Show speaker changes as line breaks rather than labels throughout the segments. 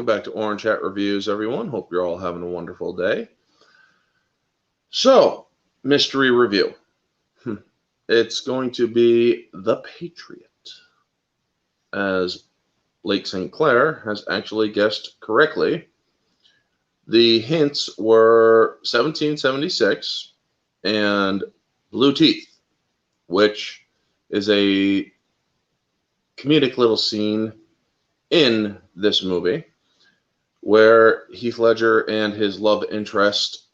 back to Orange Hat Reviews, everyone. Hope you're all having a wonderful day. So, mystery review. It's going to be The Patriot, as Blake St. Clair has actually guessed correctly. The hints were 1776 and Blue Teeth, which is a comedic little scene in this movie where Heath Ledger and his love interest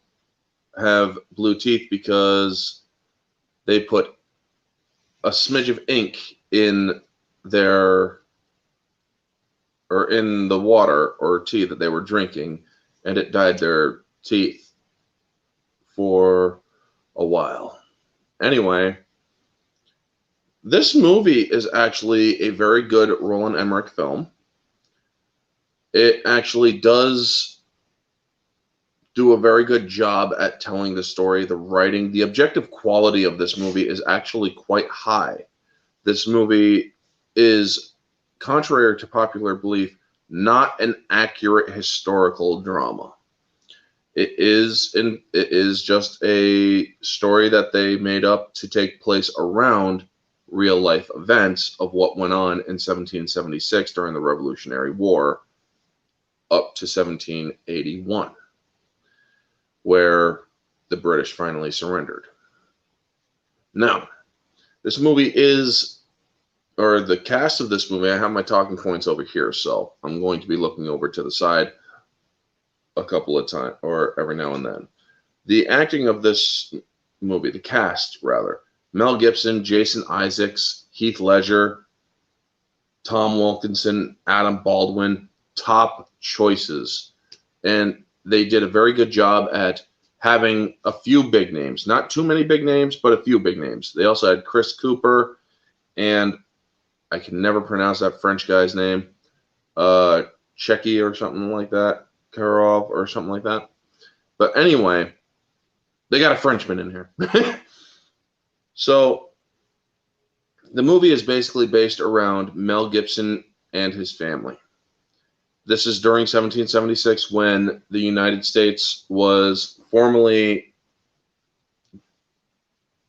have blue teeth because they put a smidge of ink in their or in the water or tea that they were drinking, and it dyed their teeth for a while. Anyway, this movie is actually a very good Roland Emmerich film. It actually does do a very good job at telling the story, the writing. The objective quality of this movie is actually quite high. This movie is, contrary to popular belief, not an accurate historical drama. It is just a story that they made up to take place around real life events of what went on in 1776 during the Revolutionary War up to 1781, where the British finally surrendered. Now, this movie is, or the cast of this movie, I have my talking points over here, so I'm going to be looking over to the side a couple of times, or every now and then. The acting of this movie, the cast rather, Mel Gibson, Jason Isaacs, Heath Ledger, Tom Wilkinson, Adam Baldwin, top choices. And they did a very good job at having a few big names. Not too many big names, but a few big names. They also had Chris Cooper, and I can never pronounce that French guy's name. Checky or something like that. Karov or something like that. But anyway, they got a Frenchman in here. So, the movie is basically based around Mel Gibson and his family. This is during 1776 when the United States was formally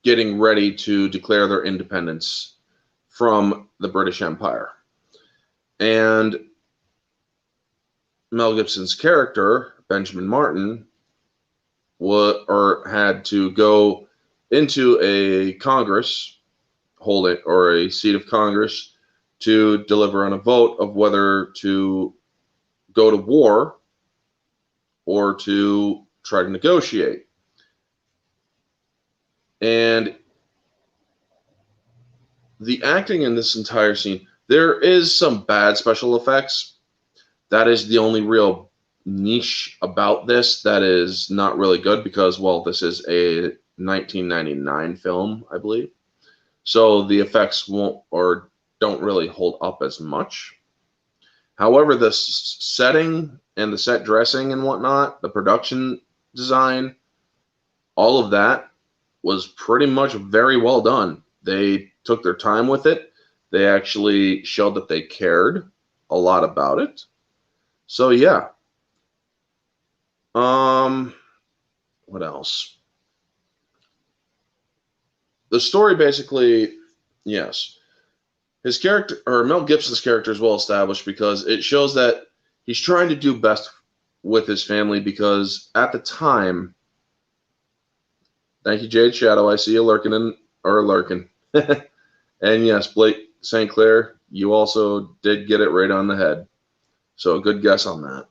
getting ready to declare their independence from the British Empire. And Mel Gibson's character, Benjamin Martin, had to go into a Congress, hold it, or a seat of Congress to deliver on a vote of whether to go to war or to try to negotiate. And the acting in this entire scene, there is some bad special effects. That is the only real niche about this that is not really good because, well, this is a 1999 film, I believe. So the effects won't or don't really hold up as much. However, the setting and the set dressing and whatnot, the production design, all of that was pretty much very well done. They took their time with it. They actually showed that they cared a lot about it. So yeah. What else? The story basically, yes. His character, or Mel Gibson's character, is well established because it shows that he's trying to do best with his family because at the time, thank you, Jade Shadow, I see you lurking. And yes, Blake St. Clair, you also did get it right on the head. So a good guess on that.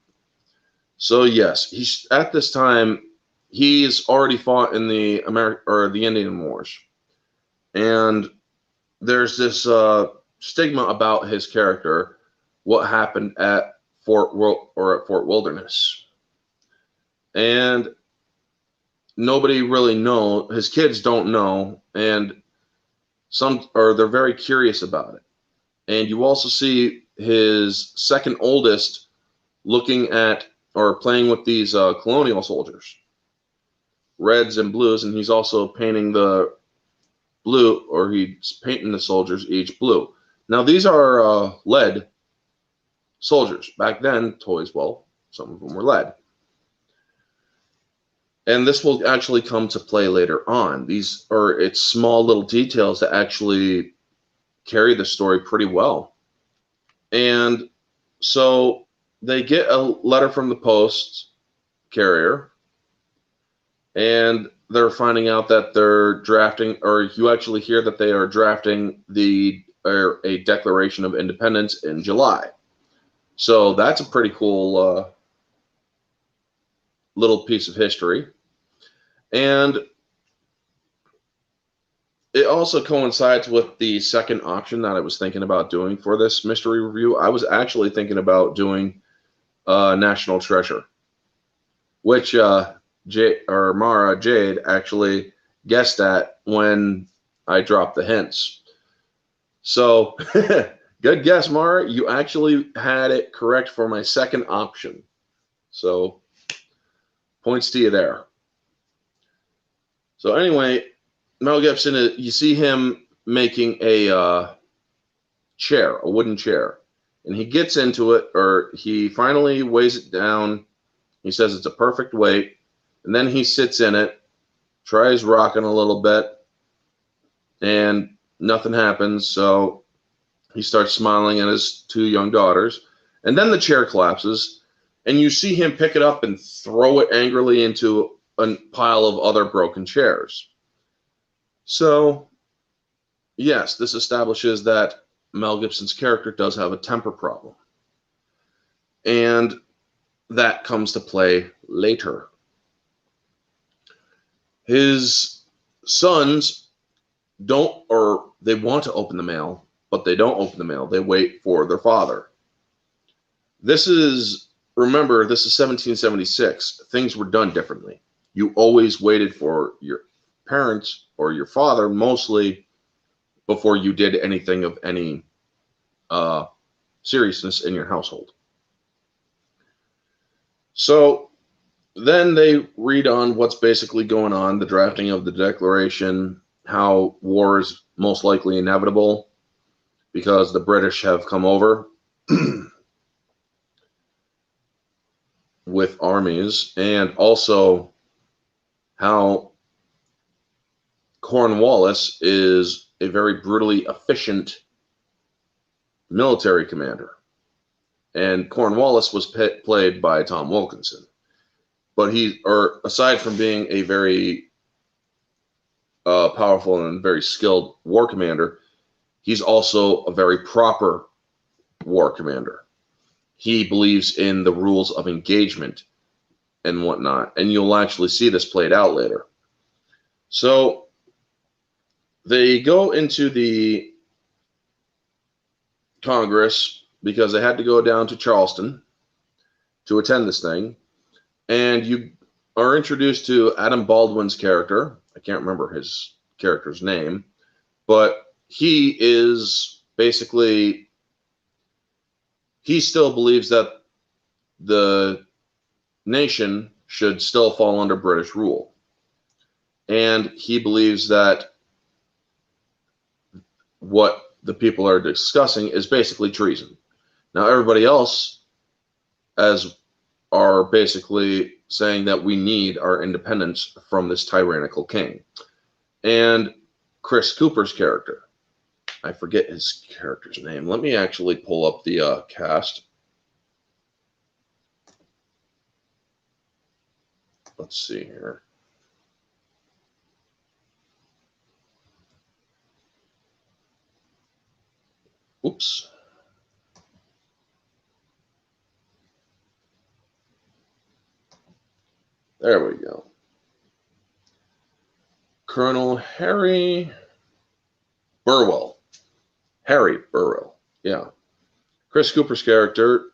So yes, he's at this time, he's already fought in the Indian Wars. And there's this stigma about his character, what happened at Fort Wilderness. And nobody really knows, his kids don't know, and they're very curious about it. And you also see his second oldest looking at or playing with these colonial soldiers, reds and blues, and he's also painting the blue, or he's painting the soldiers each blue. Now these are lead soldiers. Back then, toys, well, some of them were lead. And this will actually come to play later on. It's small little details that actually carry the story pretty well. And so they get a letter from the post carrier, and they're finding out that they're drafting, or you actually hear that they are drafting a Declaration of Independence in July. So that's a pretty cool little piece of history. And it also coincides with the second option that I was thinking about doing for this mystery review. I was actually thinking about doing National Treasure, which Mara Jade actually guessed at when I dropped the hints. So good guess, Mara. You actually had it correct for my second option. So points to you there. So anyway, Mel Gibson, you see him making a chair, a wooden chair. And he gets into it, or he finally weighs it down. He says it's a perfect weight. And then he sits in it, tries rocking a little bit, and nothing happens. So he starts smiling at his two young daughters. And then the chair collapses, and you see him pick it up and throw it angrily into a pile of other broken chairs. So, yes, this establishes that Mel Gibson's character does have a temper problem. And that comes to play later. His sons they want to open the mail, but they don't open the mail. They wait for their father. Remember, this is 1776. Things were done differently. You always waited for your parents or your father, mostly, before you did anything of any seriousness in your household. So then they read on what's basically going on, the drafting of the Declaration, how war is most likely inevitable because the British have come over with armies, and also how Cornwallis is a very brutally efficient military commander. And Cornwallis was played by Tom Wilkinson. But aside from being a very powerful and very skilled war commander, he's also a very proper war commander. He believes in the rules of engagement and whatnot. And you'll actually see this played out later. So they go into the Congress because they had to go down to Charleston to attend this thing. And you are introduced to Adam Baldwin's character. I can't remember his character's name, but he is basically, he still believes that the nation should still fall under British rule. And he believes that what the people are discussing is basically treason. Now, everybody else are basically saying that we need our independence from this tyrannical king. And Chris Cooper's character, I forget his character's name. Let me actually pull up the cast. Let's see here. Oops. There we go. Colonel Harry Burwell. Harry Burwell, yeah. Chris Cooper's character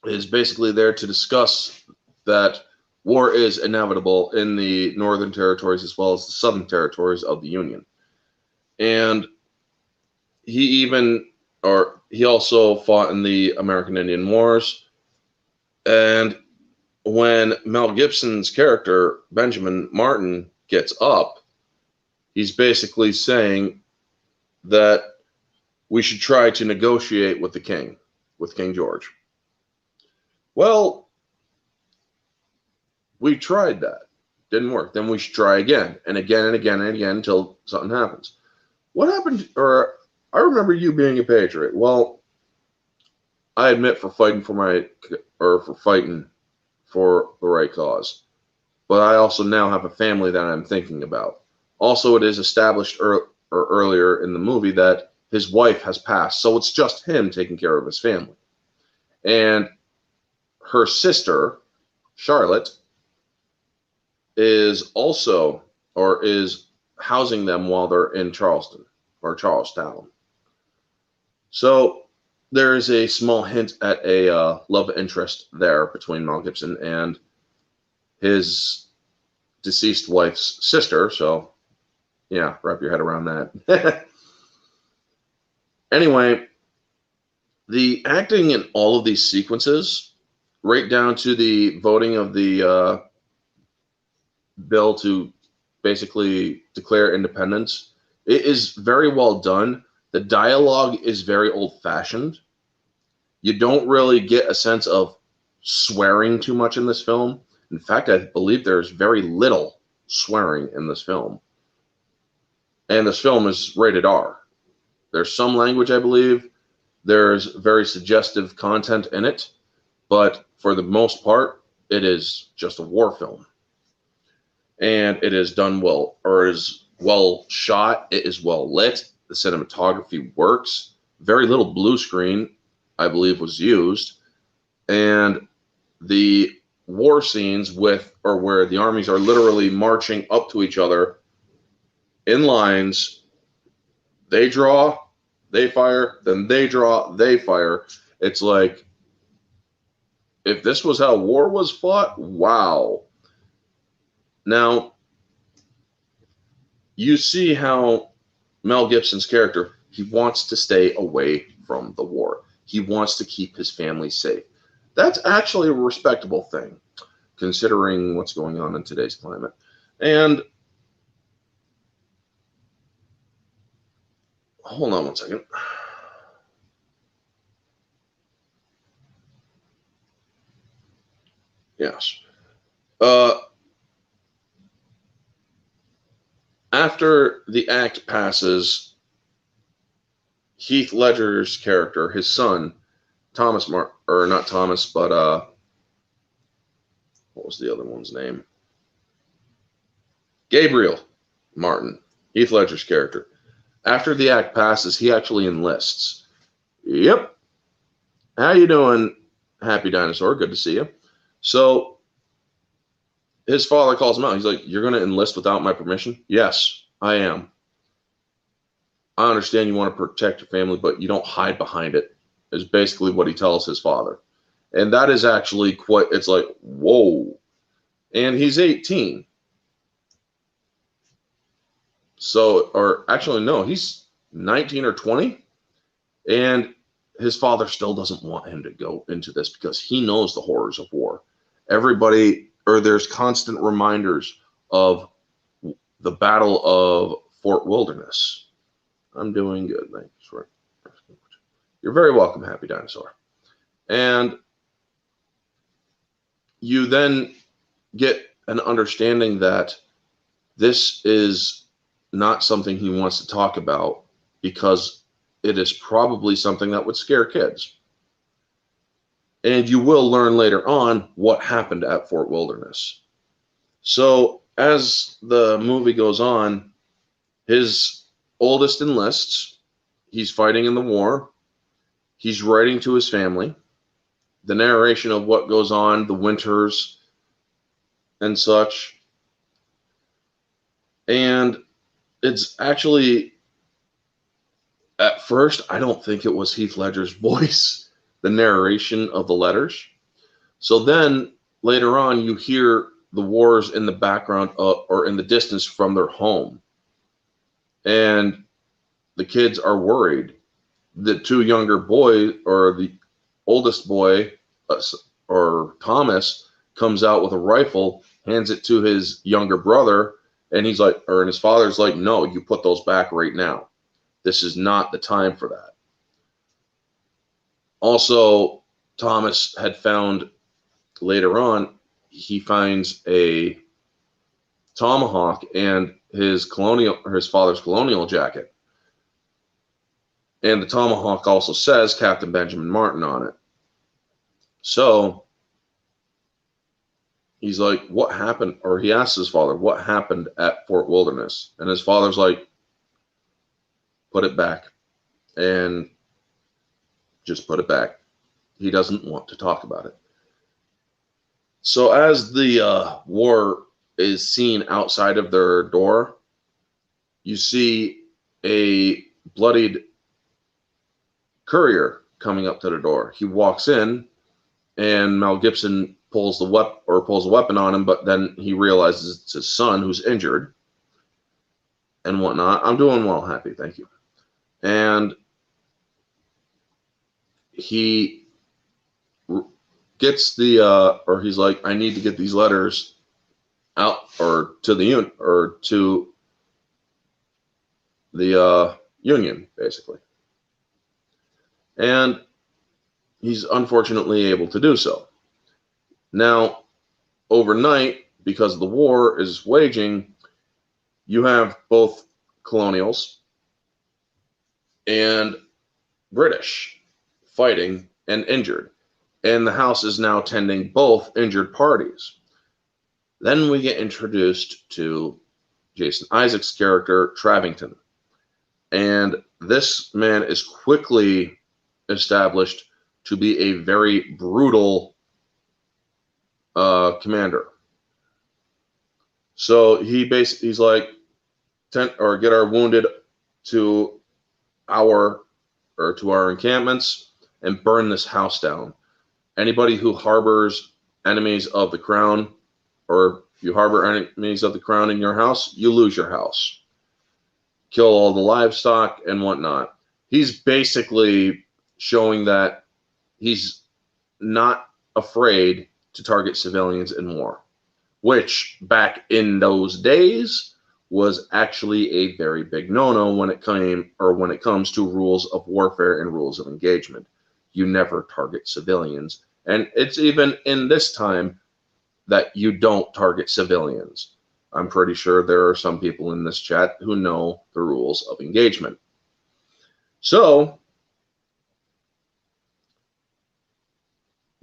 is basically there to discuss that war is inevitable in the Northern Territories as well as the Southern Territories of the Union. And he also fought in the American Indian Wars. And when Mel Gibson's character, Benjamin Martin, gets up, he's basically saying that we should try to negotiate with the king, with King George. Well, we tried that. Didn't work. Then we should try again and again and again and again until something happens. What happened? Or I remember you being a patriot. Well, I admit for fighting for the right cause. But I also now have a family that I'm thinking about. Also, it is established earlier in the movie that his wife has passed, so it's just him taking care of his family. And her sister, Charlotte, is also or is housing them while they're in Charleston or Charlestown. So there is a small hint at a love interest there between Mel Gibson and his deceased wife's sister. So, yeah, wrap your head around that. Anyway, the acting in all of these sequences, right down to the voting of the bill to basically declare independence, it is very well done. The dialogue is very old-fashioned. You don't really get a sense of swearing too much in this film. In fact, I believe there's very little swearing in this film. And this film is rated R. There's some language, I believe. There's very suggestive content in it. But for the most part, it is just a war film. And it is done well, or is well shot. It is well lit. The cinematography works. Very little blue screen, I believe, was used. And the war scenes where the armies are literally marching up to each other in lines. They draw, they fire, then they draw, they fire. It's like, if this was how war was fought, wow. Now, you see how Mel Gibson's character, he wants to stay away from the war. He wants to keep his family safe. That's actually a respectable thing, considering what's going on in today's climate. And hold on one second. Yes. After the act passes, Heath Ledger's character, his son, Thomas or not Thomas, but what was the other one's name? Gabriel Martin, Heath Ledger's character. After the act passes, he actually enlists. Yep. How you doing, Happy Dinosaur? Good to see you. So his father calls him out. He's like, "You're going to enlist without my permission?" "Yes, I am. I understand you want to protect your family, but you don't hide behind it," is basically what he tells his father. And that is actually quite, it's like, whoa. And he's 18. So, or actually, no, he's 19 or 20. And his father still doesn't want him to go into this because he knows the horrors of war. There's constant reminders of the Battle of Fort Wilderness. I'm doing good, thanks. You're very welcome, Happy Dinosaur. And you then get an understanding that this is not something he wants to talk about because it is probably something that would scare kids. And you will learn later on what happened at Fort Wilderness. So as the movie goes on, his oldest enlists. He's fighting in the war. He's writing to his family. The narration of what goes on, the winters and such. And it's actually, at first, I don't think it was Heath Ledger's voice, the narration of the letters. So then later on, you hear the wars in the background or in the distance from their home. And the kids are worried. The two younger boys, or the oldest boy, or Thomas, comes out with a rifle, hands it to his younger brother, and he's like, or his father's like, "No, you put those back right now. This is not the time for that." Also, Thomas had found later on, he finds a tomahawk and his father's colonial jacket. And the tomahawk also says Captain Benjamin Martin on it. So he's like, what happened? Or he asks his father, what happened at Fort Wilderness? And his father's like, put it back. And just put it back. He doesn't want to talk about it. So as the war is seen outside of their door, you see a bloodied courier coming up to the door. He walks in, and Mel Gibson pulls a weapon on him, but then he realizes it's his son who's injured and whatnot. I'm doing well, Happy, thank you. And he gets he's like, I need to get these letters out or to the Union, basically. And he's unfortunately able to do so. Now, overnight, because the war is waging, you have both colonials and British fighting and injured. And the House is now tending both injured parties. Then we get introduced to Jason Isaacs' character, Travington. And this man is quickly established to be a very brutal commander. So he's like, get our wounded to our encampments and burn this house down. Anybody who harbors enemies of the crown, or if you harbor enemies of the crown in your house, you lose your house. Kill all the livestock and whatnot. He's basically showing that he's not afraid to target civilians in war, which back in those days was actually a very big no-no when it comes to rules of warfare and rules of engagement. You never target civilians, and it's even in this time that you don't target civilians. I'm pretty sure there are some people in this chat who know the rules of engagement. So,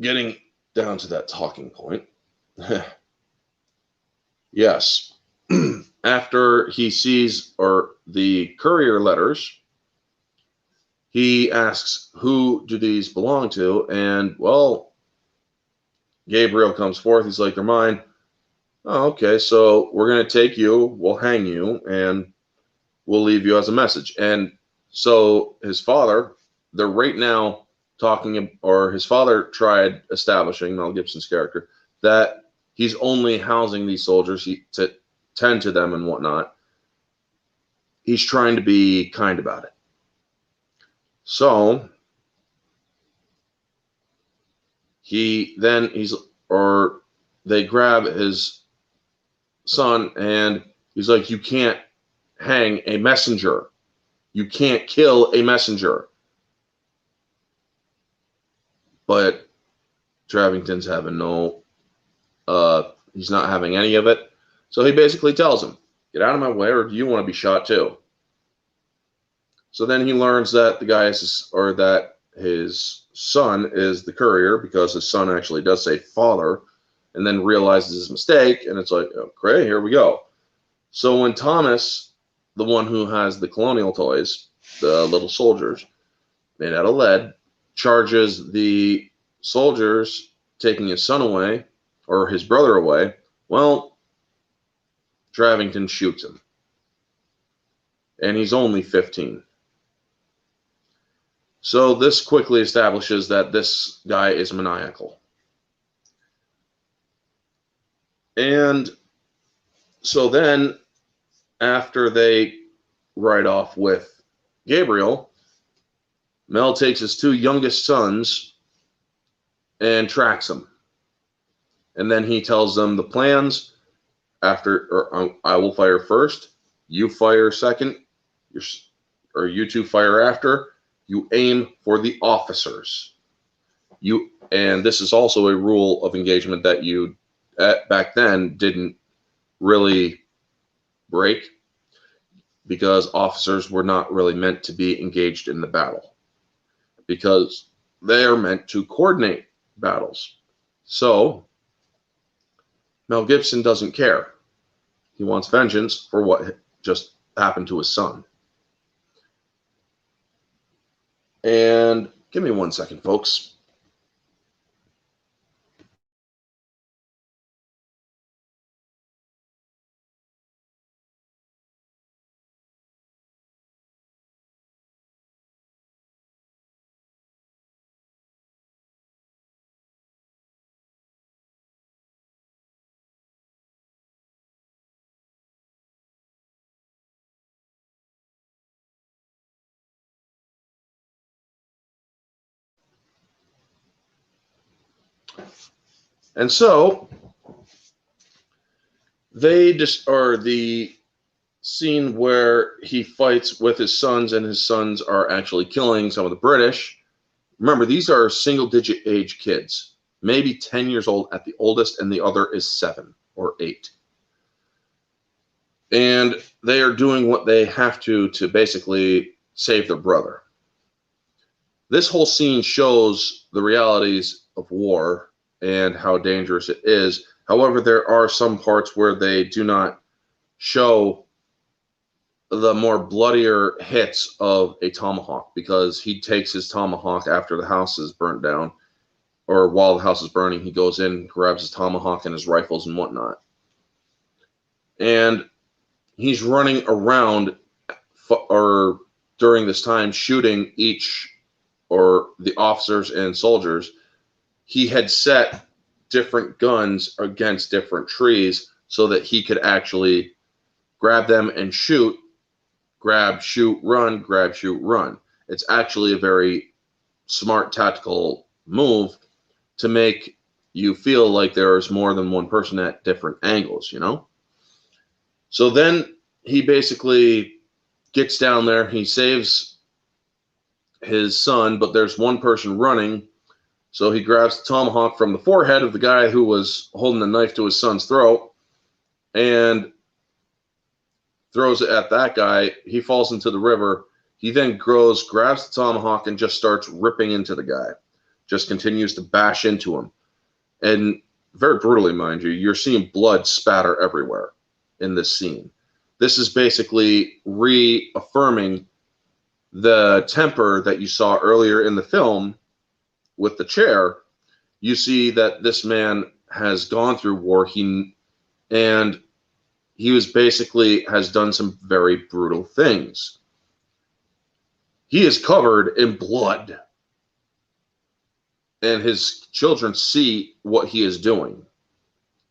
getting down to that talking point, yes, after he sees the courier letters, he asks, who do these belong to? And, well, Gabriel comes forth. He's like, they're mine. Oh, okay, so we're going to take you, we'll hang you, and we'll leave you as a message. And so his father, they're right now his father tried establishing, Mel Gibson's character, that he's only housing these soldiers to tend to them and whatnot. He's trying to be kind about it. So they grab his son, and he's like, you can't hang a messenger. You can't kill a messenger. But Travington's having he's not having any of it. So he basically tells him, get out of my way, or do you want to be shot too? So then he learns that that his son is the courier, because his son actually does say father, and then realizes his mistake, and it's like, okay, here we go. So when Thomas, the one who has the colonial toys, the little soldiers made out of lead, charges the soldiers taking his son away, or his brother away, well, Travington shoots him. And he's only 15. So this quickly establishes that this guy is maniacal. And so then, after they ride off with Gabriel, Mel takes his two youngest sons and tracks them. And then he tells them the plans. I will fire first, you fire second, you two fire after. You aim for the officers. And this is also a rule of engagement that you back then didn't really break, because officers were not really meant to be engaged in the battle, because they are meant to coordinate battles. So Mel Gibson doesn't care. He wants vengeance for what just happened to his son. And give me 1 second, folks. And so they just are the scene where he fights with his sons, and his sons are actually killing some of the British. Remember, these are single-digit age kids, maybe 10 years old at the oldest, and the other is 7 or 8. And they are doing what they have to basically save their brother. This whole scene shows the realities of war and how dangerous it is. However, there are some parts where they do not show the more bloodier hits of a tomahawk, because he takes his tomahawk after the house is burnt down, or while the house is burning, he goes in, grabs his tomahawk and his rifles and whatnot. And he's running around or during this time shooting each, or the officers and soldiers. He had set different guns against different trees so that he could actually grab them and shoot, grab, shoot, run, grab, shoot, run. It's actually a very smart tactical move to make you feel like there's more than one person at different angles, you know? So then he basically gets down there, he saves his son, but there's one person running. So he grabs the tomahawk from the forehead of the guy who was holding the knife to his son's throat and throws it at that guy. He falls into the river. He then grabs the tomahawk and just starts ripping into the guy. Just continues to bash into him. And very brutally, mind you, you're seeing blood spatter everywhere in this scene. This is basically reaffirming the temper that you saw earlier in the film with the chair. You see that this man has gone through war. And he was basically has done some very brutal things. He is covered in blood, and his children see what he is doing.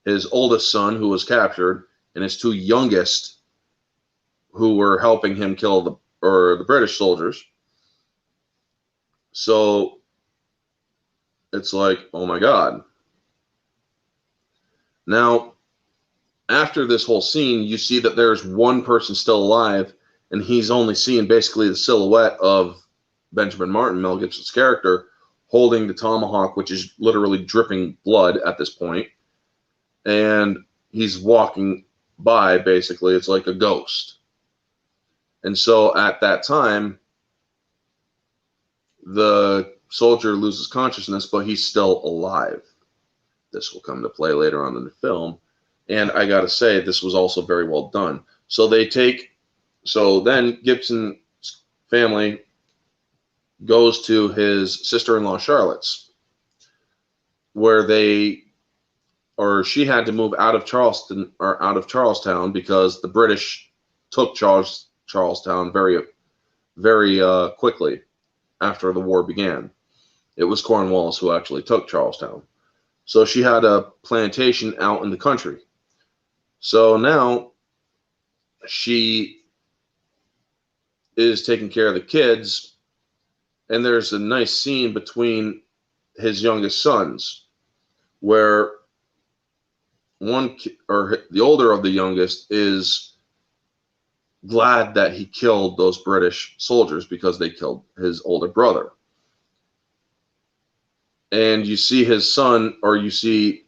His oldest son, who was captured, and his 2 youngest, who were helping him kill the British soldiers. So it's like, oh my God. Now, after this whole scene, you see that there's one person still alive, and he's only seeing basically the silhouette of Benjamin Martin, Mel Gibson's character, holding the tomahawk, which is literally dripping blood at this point. And he's walking by, basically. It's like a ghost. And so at that time, the soldier loses consciousness, but he's still alive. This will come to play later on in the film. And I got to say, this was also very well done. So then Gibson's family goes to his sister-in-law Charlotte's, where she had to move out of Charlestown because the British took Charlestown very, very quickly after the war began. It was Cornwallis who actually took Charlestown. So she had a plantation out in the country. So now she is taking care of the kids, and there's a nice scene between his youngest sons where the older of the youngest is glad that he killed those British soldiers because they killed his older brother. and you see his son, or you see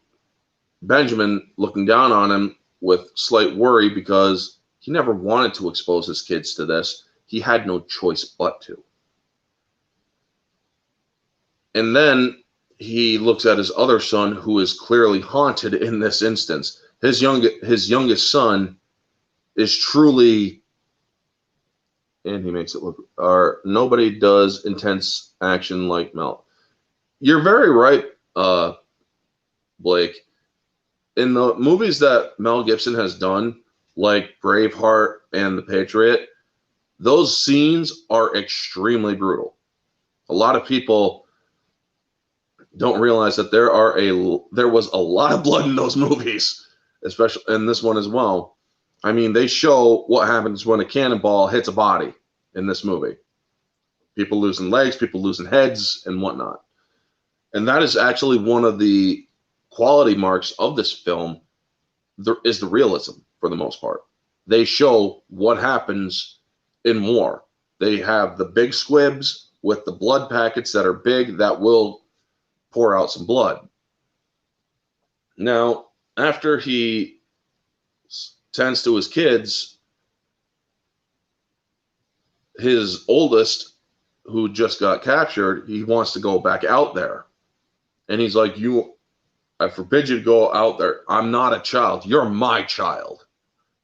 Benjamin looking down on him with slight worry because he never wanted to expose his kids to this. He had no choice but to. And then he looks at his other son, who is clearly haunted in this instance. His youngest son is truly, and he makes it look, nobody does intense action like Mel. You're very right, Blake. In the movies that Mel Gibson has done, like Braveheart and The Patriot, those scenes are extremely brutal. A lot of people don't realize that there was a lot of blood in those movies, especially in this one as well. I mean, they show what happens when a cannonball hits a body in this movie. People losing legs, people losing heads, and whatnot. And that is actually one of the quality marks of this film, is the realism for the most part. They show what happens in war. They have the big squibs with the blood packets that are big that will pour out some blood. Now, after he tends to his kids, his oldest, who just got captured, he wants to go back out there. And he's like, I forbid you to go out there. I'm not a child. You're my child.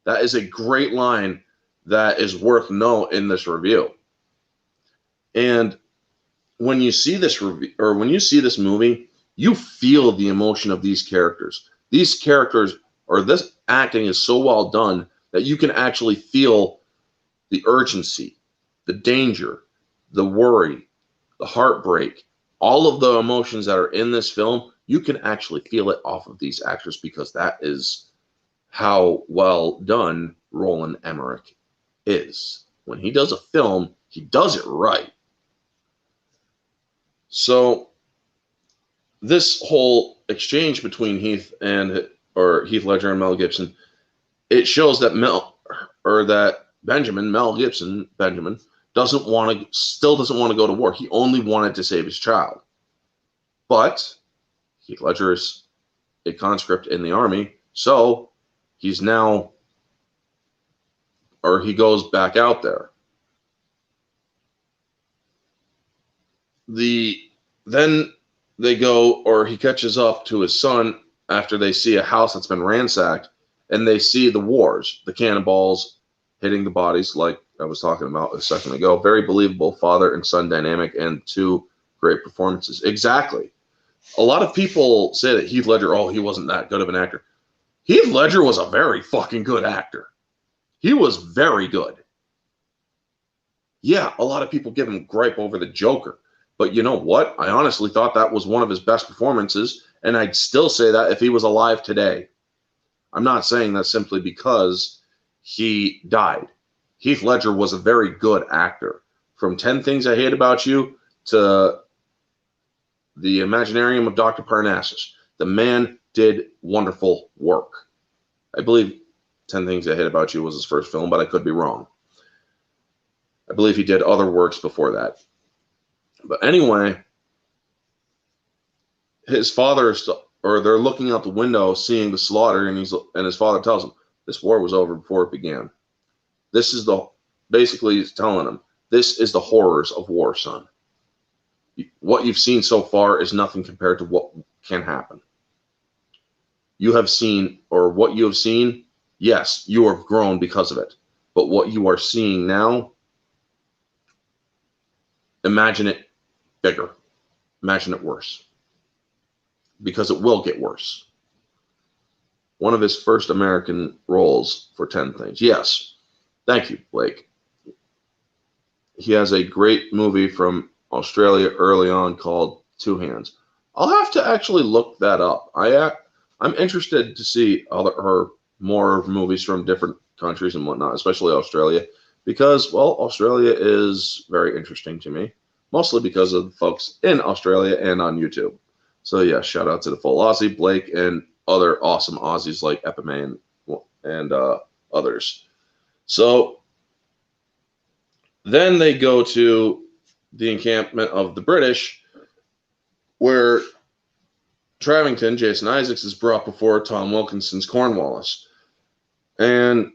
That is a great line that is worth noting in this review. And when you see this review, or when you see this movie, you feel the emotion of these characters. These characters, or this acting is so well done that you can actually feel the urgency, the danger, the worry, the heartbreak, all of the emotions that are in this film. You can actually feel it off of these actors, because that is how well done Roland Emmerich is. When he does a film, he does it right. So this whole exchange between Heath Ledger and Mel Gibson, it shows that Benjamin still doesn't want to go to war. He only wanted to save his child. But Heath Ledger is a conscript in the army, so he goes back out there. Then they go, or he catches up to his son after they see a house that's been ransacked, and they see the wars, the cannonballs hitting the bodies, like I was talking about a second ago. Very believable father and son dynamic, and two great performances. Exactly. A lot of people say that Heath Ledger, he wasn't that good of an actor. Heath Ledger was a very fucking good actor. He was very good. Yeah, a lot of people give him gripe over the Joker. But you know what? I honestly thought that was one of his best performances, and I'd still say that if he was alive today. I'm not saying that simply because he died. Heath Ledger was a very good actor. From 10 Things I Hate About You to The Imaginarium of Dr. Parnassus, the man did wonderful work. I believe 10 Things I Hate About You was his first film, but I could be wrong. I believe he did other works before that. But anyway, his father, they're looking out the window, seeing the slaughter, and his father tells him, this war was over before it began. Basically he's telling him, this is the horrors of war, son. What you've seen so far is nothing compared to what can happen. What you have seen, yes, you have grown because of it. But what you are seeing now, imagine it bigger. Imagine it worse. Because it will get worse. One of his first American roles for 10 Things. Yes. Thank you, Blake. He has a great movie from Australia early on called Two Hands. I'll have to actually look that up. I'm interested to see more movies from different countries and whatnot, especially Australia, because, well, Australia is very interesting to me, mostly because of the folks in Australia and on YouTube. So, yeah, shout out to the full Aussie, Blake, and other awesome Aussies like Epime and others. So then they go to the encampment of the British, where Travington, Jason Isaacs, is brought before Tom Wilkinson's Cornwallis. And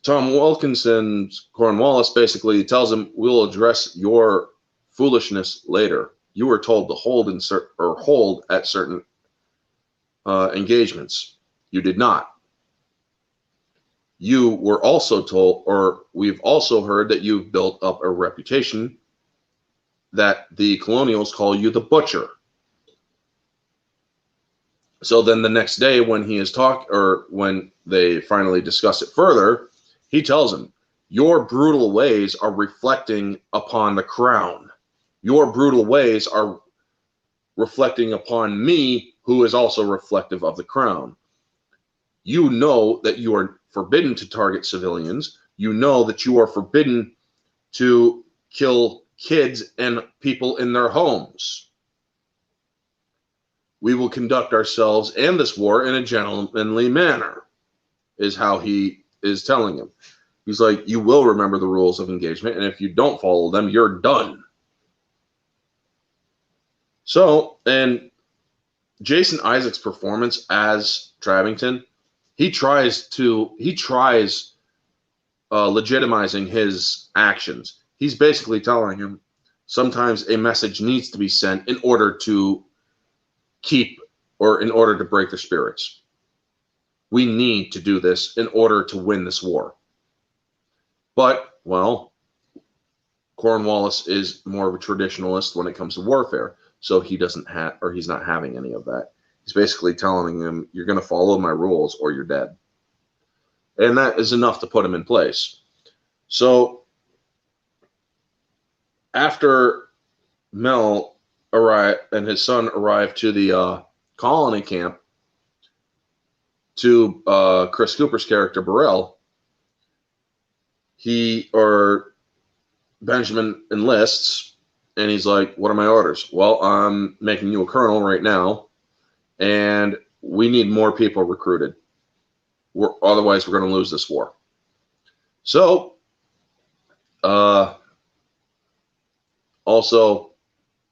Tom Wilkinson's Cornwallis basically tells him, we'll address your foolishness later. You were told to hold at certain engagements. You did not. You were also told, or we've also heard, that you've built up a reputation that the colonials call you the butcher. So then the next day when he is when they finally discuss it further, he tells him, your brutal ways are reflecting upon the crown. Your brutal ways are reflecting upon me, who is also reflective of the crown. You know that you are forbidden to target civilians. You know that you are forbidden to kill kids and people in their homes. We will conduct ourselves and this war in a gentlemanly manner, is how he is telling him. He's like, you will remember the rules of engagement, and if you don't follow them, you're done. So, and Jason Isaacs' performance as Travington, he tries legitimizing his actions. He's basically telling him sometimes a message needs to be sent in order to break their spirits. We need to do this in order to win this war. But, well, Cornwallis is more of a traditionalist when it comes to warfare, so he's not having any of that. He's basically telling him, you're going to follow my rules or you're dead. And that is enough to put him in place. So after Mel arrived and his son arrived to the colony camp, to Chris Cooper's character Burrell, Benjamin enlists, and he's like, what are my orders? Well, I'm making you a colonel right now, and we need more people recruited. Otherwise, we're going to lose this war. So, also,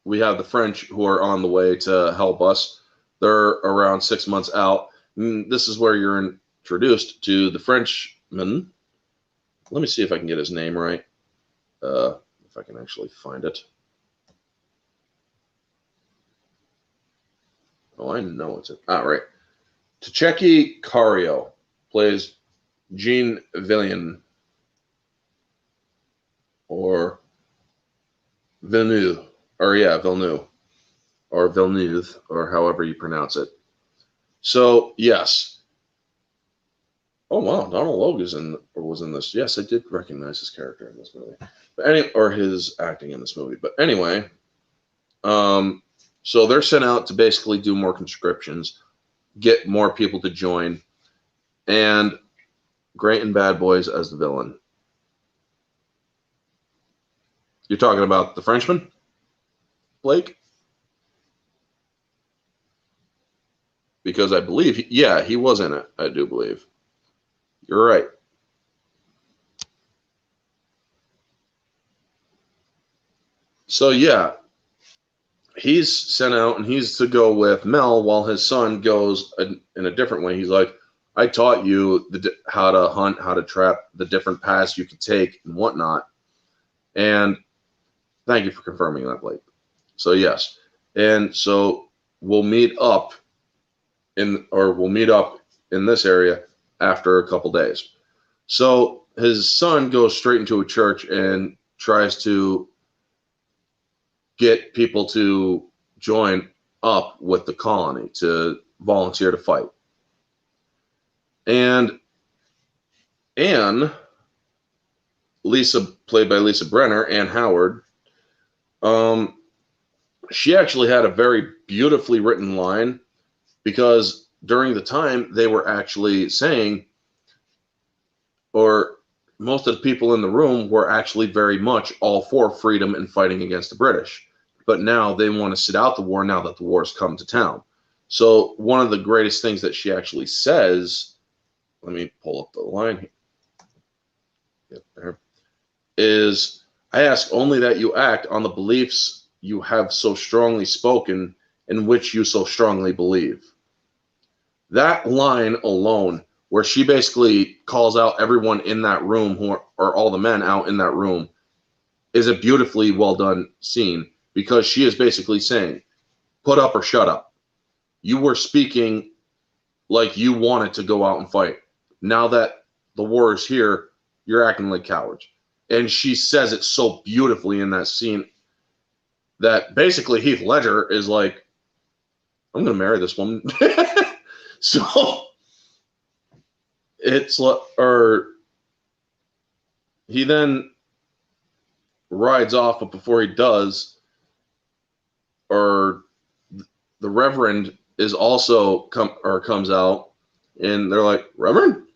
we have the French who are on the way to help us. They're around 6 months out. And this is where you're introduced to the Frenchman. Let me see if I can get his name right. If I can actually find it. Oh, I know it's it. Right. Tchéky Karyo plays Jean Villeneuve, or Villeneuve, or Villeneuve, or however you pronounce it. So, yes. Oh, wow, Donald Logue was in this. Yes, I did recognize his character in this movie. Or his acting in this movie. But anyway, so they're sent out to basically do more conscriptions, get more people to join, and Great and Bad Boys as the villain. You're talking about the Frenchman, Blake? Because I believe, he was in it, I do believe. You're right. So, yeah, he's sent out, and he's to go with Mel while his son goes in a different way. He's like, I taught you how to hunt, how to trap, the different paths you could take and whatnot. And thank you for confirming that, Blake. So, yes. And so we'll meet up in this area after a couple days. So his son goes straight into a church and tries to get people to join up with the colony, to volunteer to fight. And Anne, played by Lisa Brenner, Anne Howard, she actually had a very beautifully written line, because during the time they were actually saying, or most of the people in the room were actually very much all for freedom and fighting against the British. But now they want to sit out the war now that the war's come to town. So one of the greatest things that she actually says, let me pull up the line here. Yep, there. Is, I ask only that you act on the beliefs you have so strongly spoken in which you so strongly believe. That line alone, where she basically calls out everyone in that room, or all the men out in that room, is a beautifully well done scene, because she is basically saying, put up or shut up. You were speaking like you wanted to go out and fight. Now that the war is here, you're acting like cowards. And she says it so beautifully in that scene that basically Heath Ledger is like, I'm going to marry this woman. So it's, or he then rides off, but before he does, or the Reverend is also comes out, and they're like, Reverend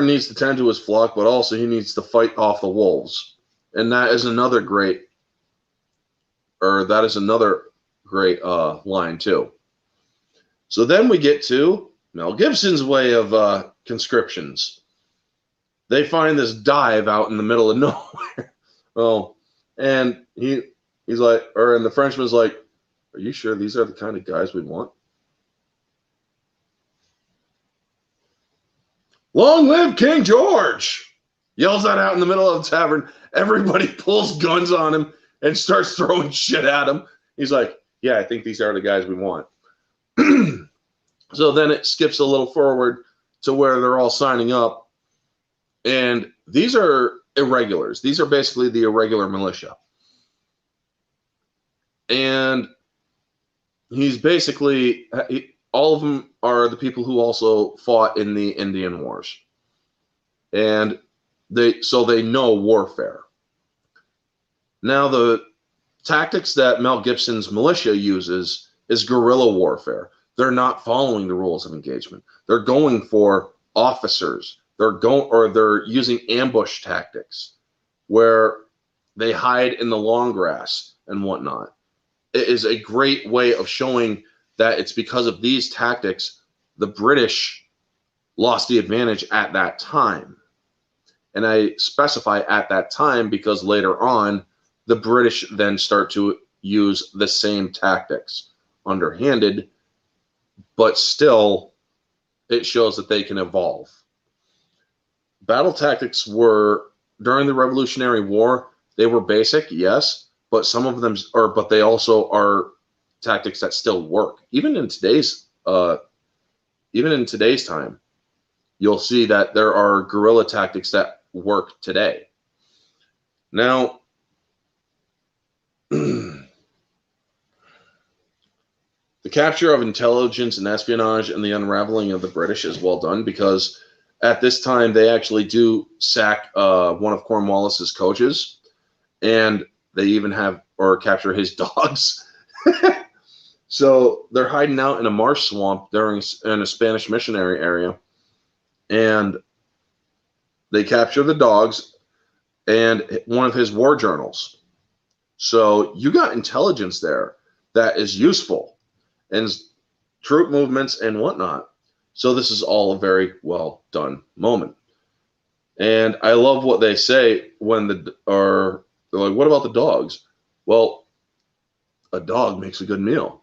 needs to tend to his flock, but also he needs to fight off the wolves. And that is another great line too. So then we get to Mel Gibson's way of conscriptions. They find this dive out in the middle of nowhere. Oh, and he's like, and the Frenchman's like, are you sure these are the kind of guys we want? Long live King George! Yells that out in the middle of the tavern. Everybody pulls guns on him and starts throwing shit at him. He's like, yeah, I think these are the guys we want. So then it skips a little forward to where they're all signing up. And these are irregulars. These are basically the irregular militia. And he's basically, all of them are the people who also fought in the Indian Wars. And they know warfare. Now, the tactics that Mel Gibson's militia uses is guerrilla warfare. They're not following the rules of engagement. They're going for officers. They're using ambush tactics where they hide in the long grass and whatnot. It is a great way of showing that it's because of these tactics the British lost the advantage at that time. And I specify at that time because later on, the British then start to use the same tactics, underhanded, but still it shows that they can evolve. Battle tactics were, during the Revolutionary War, they were basic, yes, but some of them but they also are tactics that still work. Even in today's time, you'll see that there are guerrilla tactics that work today. Now, the capture of intelligence and espionage and the unraveling of the British is well done, because at this time they actually do sack one of Cornwallis's coaches, and they even capture his dogs. So they're hiding out in a marsh swamp in a Spanish missionary area, and they capture the dogs and one of his war journals. So you got intelligence there that is useful, and troop movements and whatnot. So this is all a very well done moment. And I love what they say when they're like, what about the dogs? Well, a dog makes a good meal.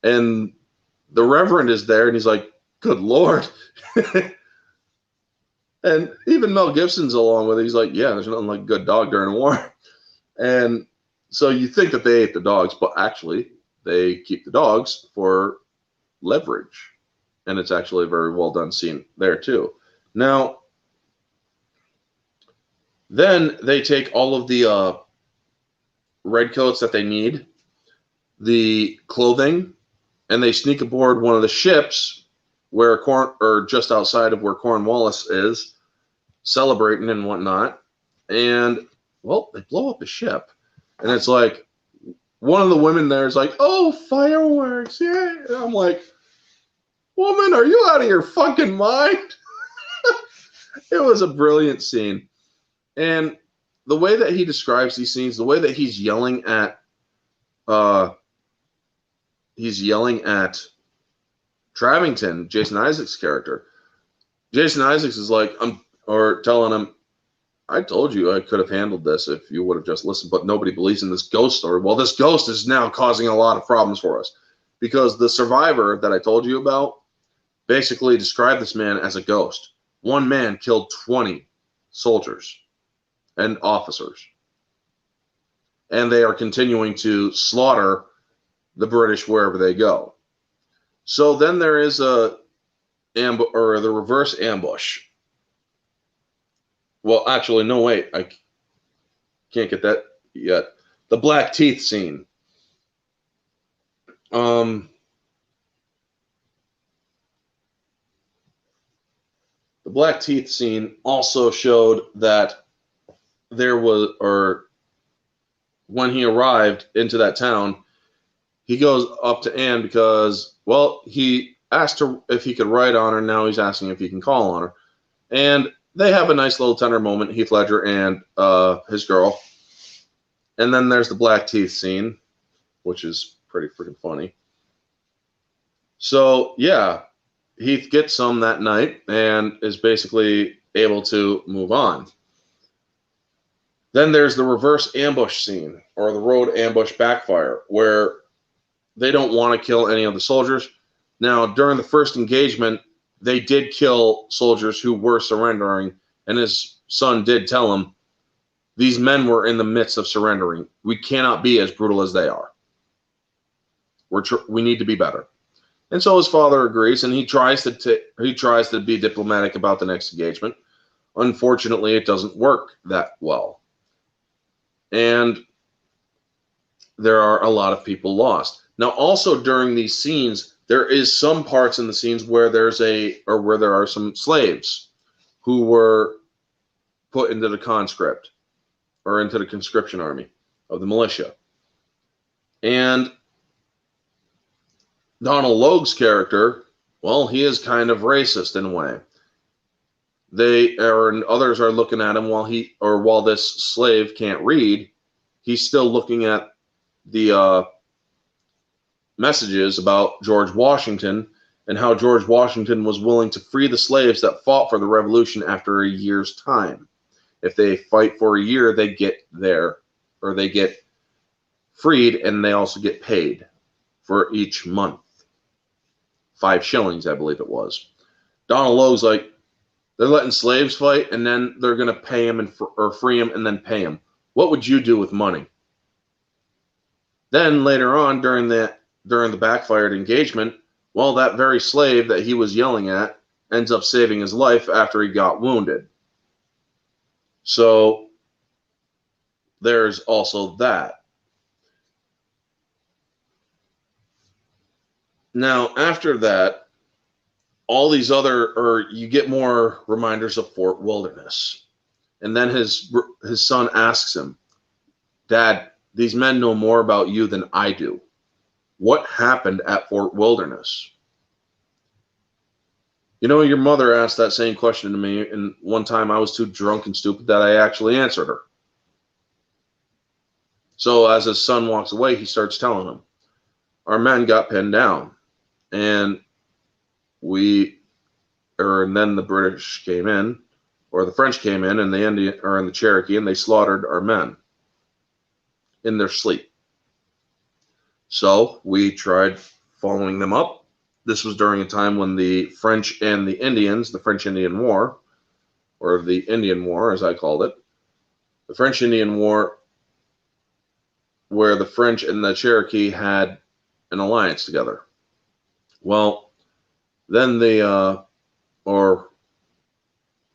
And the Reverend is there, and he's like, good Lord. And even Mel Gibson's along with it. He's like, yeah, there's nothing like a good dog during a war. And so you think that they ate the dogs, but actually they keep the dogs for leverage. And it's actually a very well done scene there too. Now, then they take all of the redcoats that they need, the clothing, and they sneak aboard one of the ships just outside of where Cornwallis is, celebrating and whatnot. And, well, they blow up the ship. And it's like, one of the women there is like, oh, fireworks, yeah. And I'm like, woman, are you out of your fucking mind? It was a brilliant scene. And the way that he describes these scenes, the way that he's yelling at Travington, Jason Isaacs' character. Jason Isaacs is like, telling him, I told you I could have handled this if you would have just listened, but nobody believes in this ghost story. Well, this ghost is now causing a lot of problems for us because the survivor that I told you about basically described this man as a ghost. One man killed 20 soldiers and officers, and they are continuing to slaughter the British wherever they go. So then there is the reverse ambush. Well, actually, no, wait, I can't get that yet. The Black Teeth scene. The Black Teeth scene also showed that there was, or when he arrived into that town, he goes up to Anne because, well, he asked her if he could write on her. Now he's asking if he can call on her. And they have a nice little tender moment, Heath Ledger and his girl. And then there's the Black Teeth scene, which is pretty freaking funny. So, yeah, Heath gets some that night and is basically able to move on. Then there's the reverse ambush scene, or the road ambush backfire, where they don't want to kill any of the soldiers. Now, during the first engagement, they did kill soldiers who were surrendering, and his son did tell him, these men were in the midst of surrendering. We cannot be as brutal as they are. We need to be better. And so his father agrees, and he tries to be diplomatic about the next engagement. Unfortunately, it doesn't work that well. And there are a lot of people lost. Now, also during these scenes, there is some parts in the scenes where there are some slaves who were put into the conscript, or into the conscription army of the militia. And Donald Logue's character, well, he is kind of racist in a way. Others are looking at him while this slave can't read, he's still looking at the messages about George Washington and how George Washington was willing to free the slaves that fought for the revolution after a year's time. If they fight for a year, they get freed, and they also get paid for each month. 5 shillings, I believe it was. Donald Logue's like, they're letting slaves fight, and then they're going to pay him or free him and then pay him. What would you do with money? Then later on, during the backfired engagement, well, that very slave that he was yelling at ends up saving his life after he got wounded. So there's also that. Now, after that, all these you get more reminders of Fort Wilderness. And then his son asks him, Dad, these men know more about you than I do. What happened at Fort Wilderness? You know, your mother asked that same question to me, and one time I was too drunk and stupid that I actually answered her. So as his son walks away, he starts telling him, our men got pinned down, and then the British came in, or the French came in, and the Cherokee, and they slaughtered our men in their sleep. So we tried following them up. This was during a time when the French and the Indians, the French-Indian War, or the Indian War as I called it, the French-Indian War, where the French and the Cherokee had an alliance together. Well, then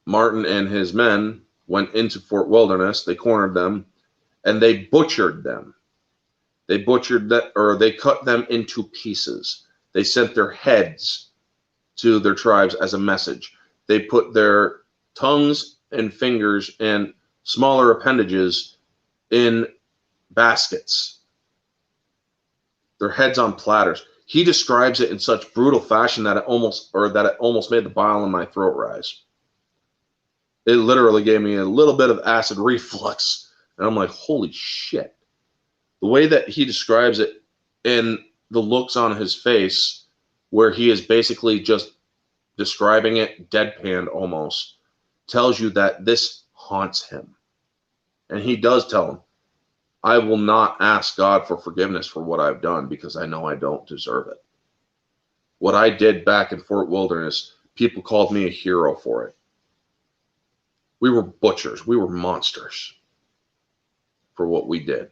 Martin and his men went into Fort Wilderness, they cornered them, and they butchered them. They cut them into pieces. They sent their heads to their tribes as a message. They put their tongues and fingers and smaller appendages in baskets. Their heads on platters. He describes it in such brutal fashion that it almost made the bile in my throat rise. It literally gave me a little bit of acid reflux. And I'm like, holy shit. The way that he describes it and the looks on his face, where he is basically just describing it deadpanned almost, tells you that this haunts him. And he does tell him, I will not ask God for forgiveness for what I've done because I know I don't deserve it. What I did back in Fort Wilderness, people called me a hero for it. We were butchers. We were monsters for what we did.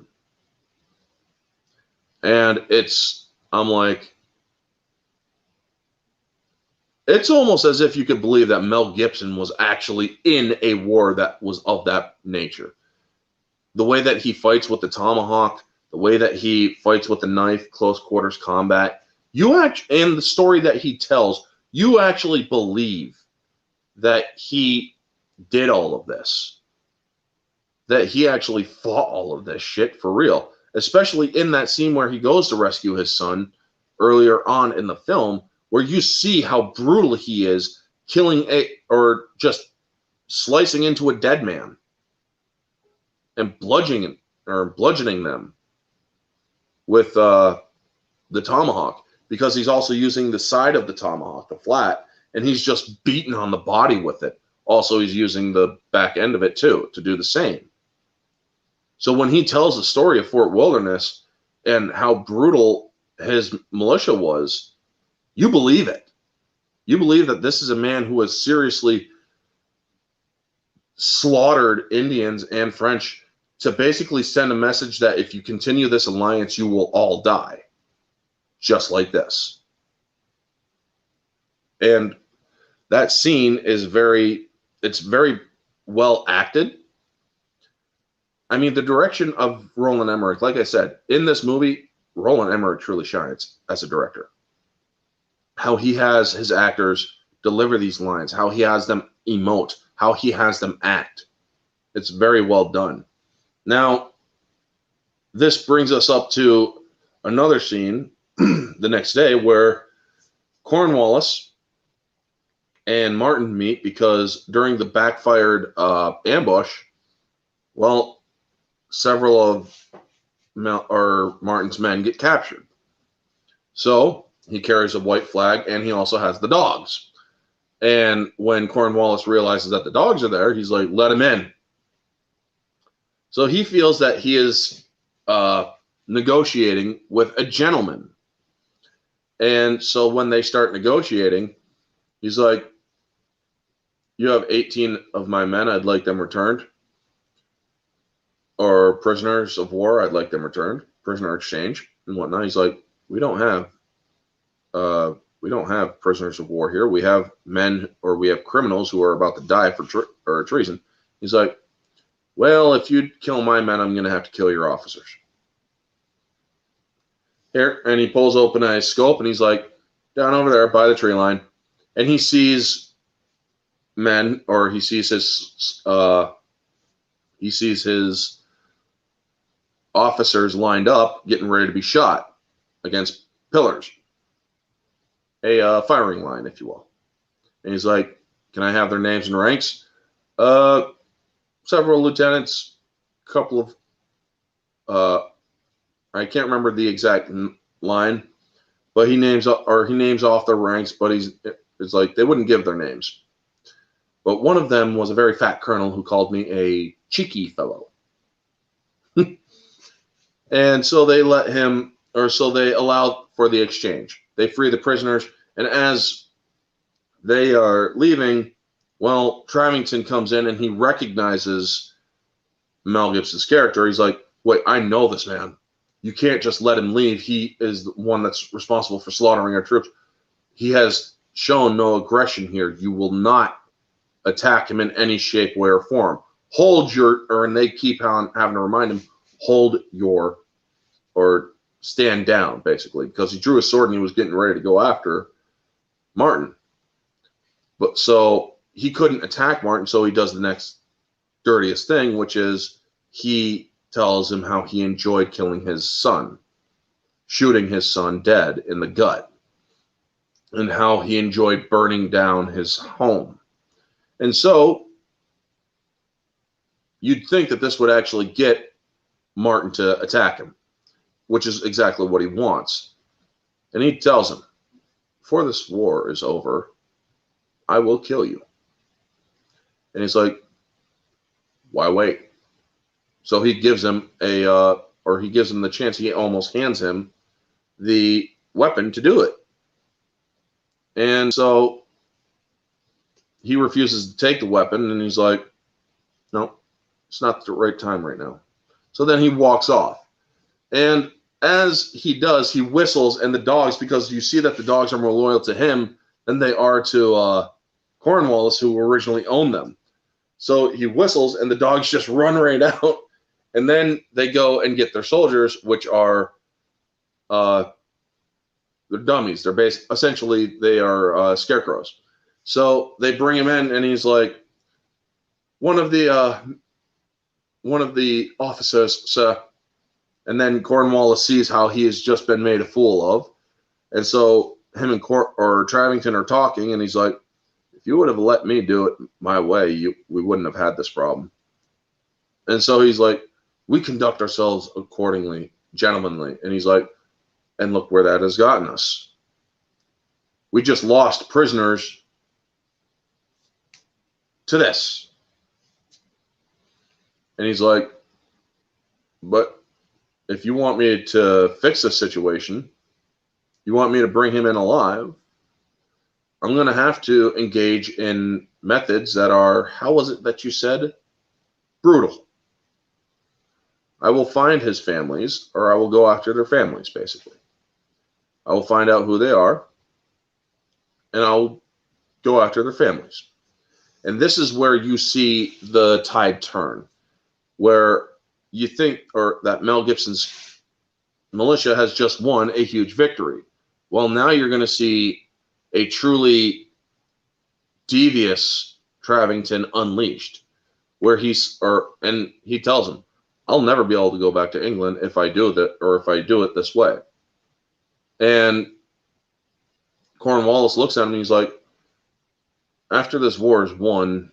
And I'm like, it's almost as if you could believe that Mel Gibson was actually in a war that was of that nature. The way that he fights with the tomahawk, the way that he fights with the knife, close quarters combat, and the story that he tells, you actually believe that he did all of this, that he actually fought all of this shit for real, especially in that scene where he goes to rescue his son earlier on in the film, where you see how brutal he is, or just slicing into a dead man and bludgeoning them with the tomahawk, because he's also using the side of the tomahawk, the flat, and he's just beating on the body with it. Also, he's using the back end of it too to do the same. So when he tells the story of Fort Wilderness and how brutal his militia was, you believe it. You believe that this is a man who has seriously slaughtered Indians and French to basically send a message that if you continue this alliance, you will all die. Just like this. And that scene is very well acted. I mean, the direction of Roland Emmerich, like I said, in this movie, Roland Emmerich truly shines as a director. How he has his actors deliver these lines, how he has them emote, how he has them act. It's very well done. Now, this brings us up to another scene the next day where Cornwallis and Martin meet, because during the backfired ambush, well, several of Martin's men get captured. So he carries a white flag, and he also has the dogs. And when Cornwallis realizes that the dogs are there, he's like, let him in. So he feels that he is negotiating with a gentleman. And so when they start negotiating, he's like, you have 18 of my men, I'd like them returned. Or prisoners of war, I'd like them returned. Prisoner exchange and whatnot. He's like, we don't have prisoners of war here. We have men, or we have criminals who are about to die for treason. He's like, well, if you kill my men, I'm going to have to kill your officers. Here, and he pulls open a scope, and he's like, down over there by the tree line, and he sees men, or he sees his officers lined up, getting ready to be shot against pillars, a firing line, if you will. And he's like, can I have their names and ranks? Several lieutenants, couple of, I can't remember the exact line, but he names off their ranks, but it's like they wouldn't give their names. But one of them was a very fat colonel who called me a cheeky fellow. And so they allowed for the exchange. They free the prisoners, and as they are leaving, well, Travington comes in and he recognizes Mel Gibson's character. He's like, wait, I know this man. You can't just let him leave. He is the one that's responsible for slaughtering our troops. He has shown no aggression here. You will not attack him in any shape, way, or form. And they keep on having to remind him, or stand down, basically, because he drew a sword and he was getting ready to go after Martin. But so he couldn't attack Martin, so he does the next dirtiest thing, which is he tells him how he enjoyed killing his son, shooting his son dead in the gut, and how he enjoyed burning down his home. And so you'd think that this would actually get Martin to attack him, which is exactly what he wants. And he tells him, before this war is over, I will kill you. And he's like, Why wait? So he gives him he gives him the chance. He almost hands him the weapon to do it. And so he refuses to take the weapon, and he's like, no, it's not the right time right now. So then he walks off. And as he does, he whistles, and the dogs, because you see that the dogs are more loyal to him than they are to Cornwallis, who originally owned them. So he whistles, and the dogs just run right out. And then they go and get their soldiers, which are they're dummies. They're essentially they are scarecrows. So they bring him in, and he's like, one of the officers, sir. And then Cornwallis sees how he has just been made a fool of, and so him and Travington are talking, and he's like, if you would have let me do it my way, we wouldn't have had this problem. And so he's like, we conduct ourselves accordingly, gentlemanly. And he's like, and look where that has gotten us. We just lost prisoners to this. And he's like, but if you want me to fix this situation, you want me to bring him in alive, I'm going to have to engage in methods that are, how was it that you said? Brutal. I will find his families, or I will go after their families, basically. I will find out who they are, and I'll go after their families. And this is where you see the tide turn, where you think, or that Mel Gibson's militia has just won a huge victory. Well, now you're going to see a truly devious Travington unleashed, where he tells him, I'll never be able to go back to England if I do that, or if I do it this way. And Cornwallis looks at him and he's like, after this war is won,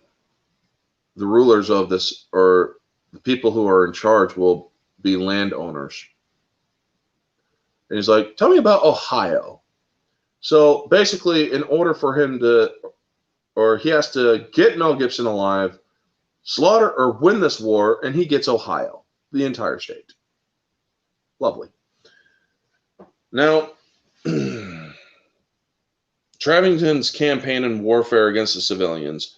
the rulers of this, or the people who are in charge, will be landowners. And he's like, tell me about Ohio. So basically, in order for him to, or he has to get Mel Gibson alive, slaughter or win this war, and he gets Ohio, the entire state. Lovely. Now, Travington's campaign and warfare against the civilians,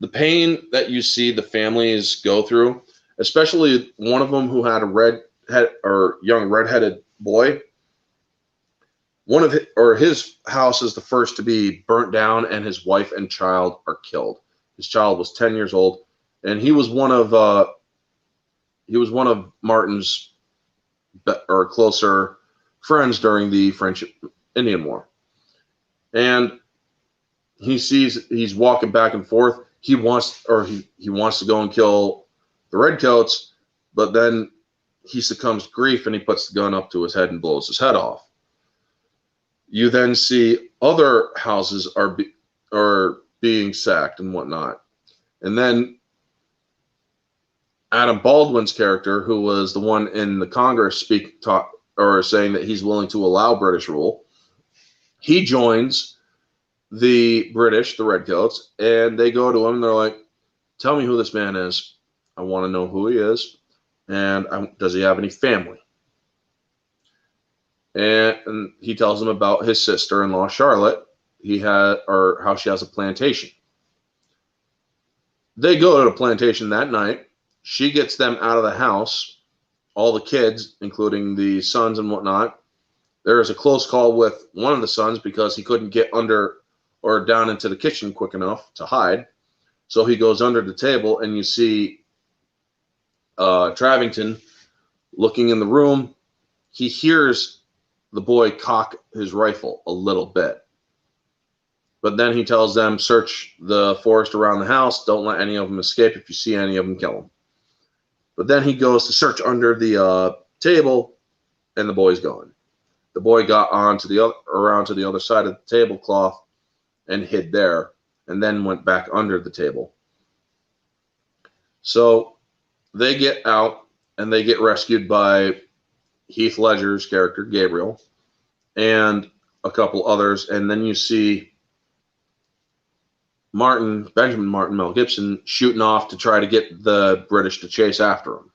the pain that you see the families go through, especially one of them who had a young redheaded boy. His house is the first to be burnt down, and his wife and child are killed. His child was 10 years old, and he was one of Martin's closer friends during the French Indian War. And he's walking back and forth. He wants to go and kill the redcoats, but then he succumbs to grief and he puts the gun up to his head and blows his head off. You then see other houses are being sacked and whatnot. And then Adam Baldwin's character, who was the one in the Congress saying that he's willing to allow British rule, he joins the British, the redcoats, and they go to him and they're like, tell me who this man is. I want to know who he is, and does he have any family? And he tells them about his sister-in-law, Charlotte, how she has a plantation. They go to the plantation that night. She gets them out of the house, all the kids, including the sons and whatnot. There is a close call with one of the sons because he couldn't get under or down into the kitchen quick enough to hide. So he goes under the table, and you see Travington looking in the room. He hears the boy cock his rifle a little bit. But then he tells them, search the forest around the house. Don't let any of them escape. If you see any of them, kill them. But then he goes to search under the table, and the boy's gone. The boy got around to the other side of the tablecloth and hid there, and then went back under the table. So they get out, and they get rescued by Heath Ledger's character, Gabriel, and a couple others. And then you see Benjamin Martin, Mel Gibson, shooting off to try to get the British to chase after him,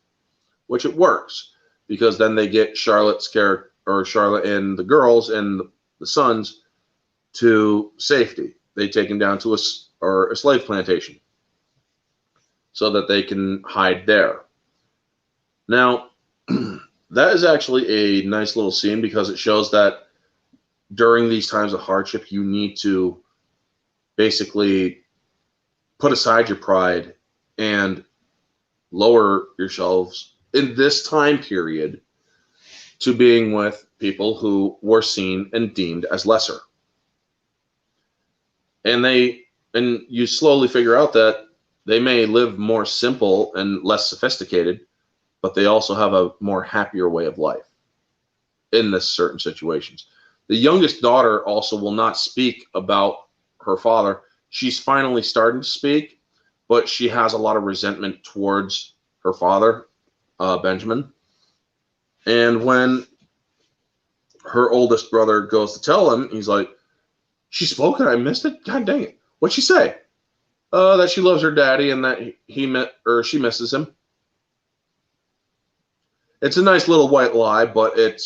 which it works because then they get Charlotte's character, or Charlotte and the girls and the sons, to safety. They take him down to a slave plantation so that they can hide there. Now, that is actually a nice little scene because it shows that during these times of hardship, you need to basically put aside your pride and lower yourselves in this time period to being with people who were seen and deemed as lesser. And you slowly figure out that they may live more simple and less sophisticated, but they also have a more happier way of life in this certain situations. The youngest daughter also will not speak about her father. She's finally starting to speak, but she has a lot of resentment towards her father, Benjamin. And when her oldest brother goes to tell him, he's like, "She spoke and I missed it? God dang it. What'd she say?" That she loves her daddy and that she misses him. It's a nice little white lie, but it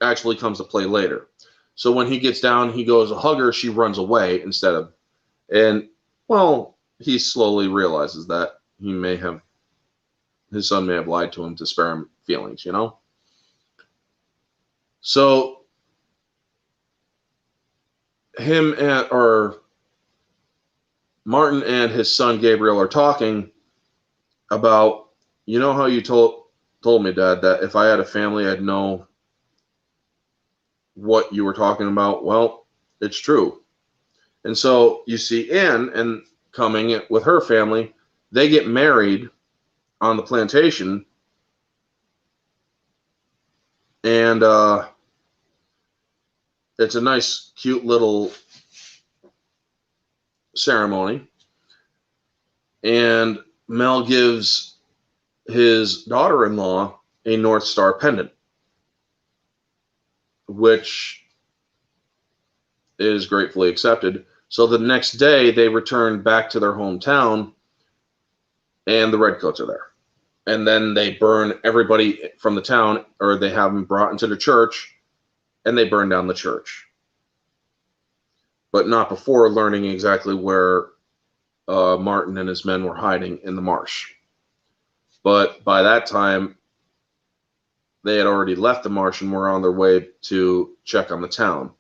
actually comes to play later. So when he gets down, he goes to hug her, she runs away instead of, and well, he slowly realizes that his son may have lied to him to spare him feelings, you know? So Martin and his son Gabriel are talking about, you know how you told me, Dad, that if I had a family, I'd know what you were talking about. Well, it's true. And so you see Anne and coming with her family. They get married on the plantation, and it's a nice, cute little ceremony. And Mel gives his daughter-in-law a North Star pendant, which is gratefully accepted. So the next day, they return back to their hometown, and the Redcoats are there. And then they burn everybody from the town, or they have them brought into the church, and they burn down the church. But not before learning exactly where Martin and his men were hiding in the marsh. But by that time, they had already left the marsh and were on their way to check on the town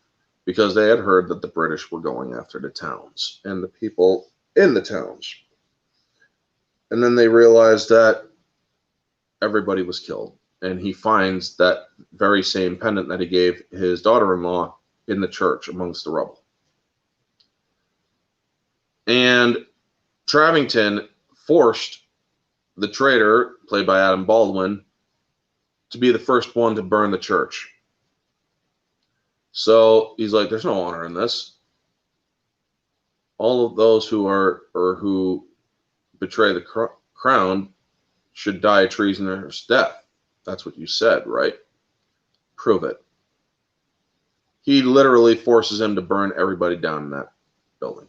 because they had heard that the British were going after the towns and the people in the towns. And then they realized that everybody was killed. And he finds that very same pendant that he gave his daughter-in-law in the church amongst the rubble. And Travington forced the traitor, played by Adam Baldwin, to be the first one to burn the church. So he's like, there's no honor in this. All of those who betray the crown should die a treasonous death. That's what you said, right? Prove it. He literally forces him to burn everybody down in that building.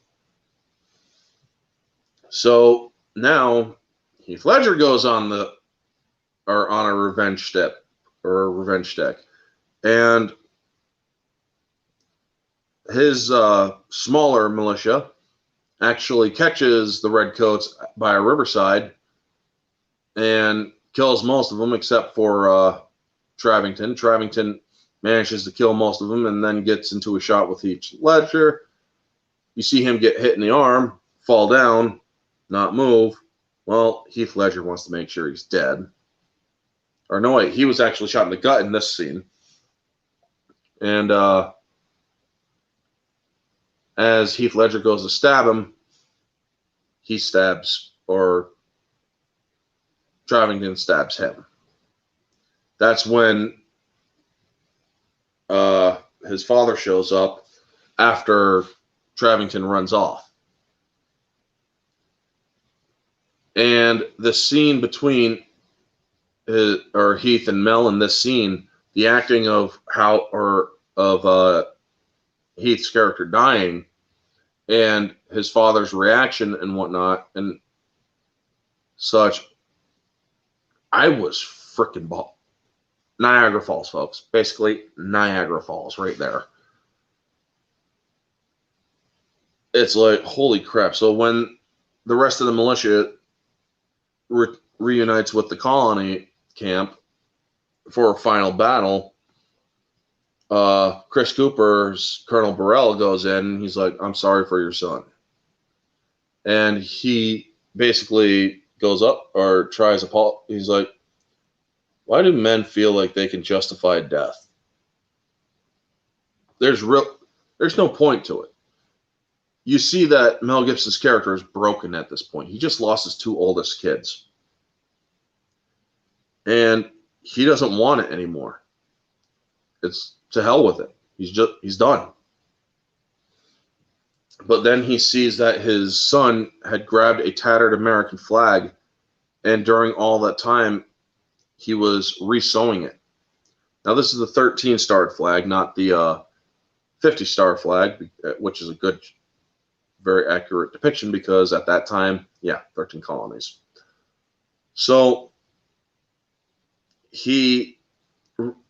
So now Heath Ledger goes on a revenge deck, and his smaller militia actually catches the Redcoats by a riverside and kills most of them except for Travington. Travington manages to kill most of them and then gets into a shot with Heath Ledger. You see him get hit in the arm, fall down, not move. Well, Heath Ledger wants to make sure he's dead. Or no, wait, he was actually shot in the gut in this scene. And as Heath Ledger goes to stab him, he stabs, or Travington stabs him. That's when his father shows up after Travington runs off. And the scene between Heath and Mel in this scene, the acting of Heath's character dying and his father's reaction and whatnot and such. I was freaking ball. Niagara Falls, folks. Basically, Niagara Falls right there. It's like, holy crap. So when the rest of the militia reunites with the colony camp for a final battle, Chris Cooper's Colonel Burrell goes in and he's like, I'm sorry for your son. And he basically goes up or tries he's like, why do men feel like they can justify death? There's no point to it. You see that Mel Gibson's character is broken at this point. He just lost his two oldest kids. And he doesn't want it anymore. It's to hell with it. He's done. But then he sees that his son had grabbed a tattered American flag, and during all that time, he was re-sewing it. Now, this is the 13-star flag, not the 50-star flag, which is a good, very accurate depiction because at that time, 13 colonies. So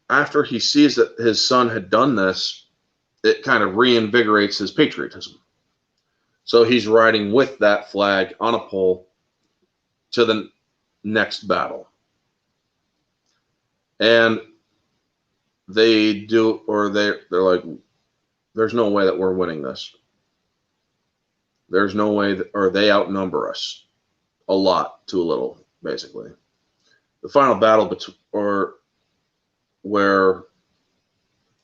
after he sees that his son had done this, it kind of reinvigorates his patriotism. So he's riding with that flag on a pole to the next battle. And they're like, there's no way that we're winning this. There's no way or they outnumber us a lot to a little, basically. The final battle where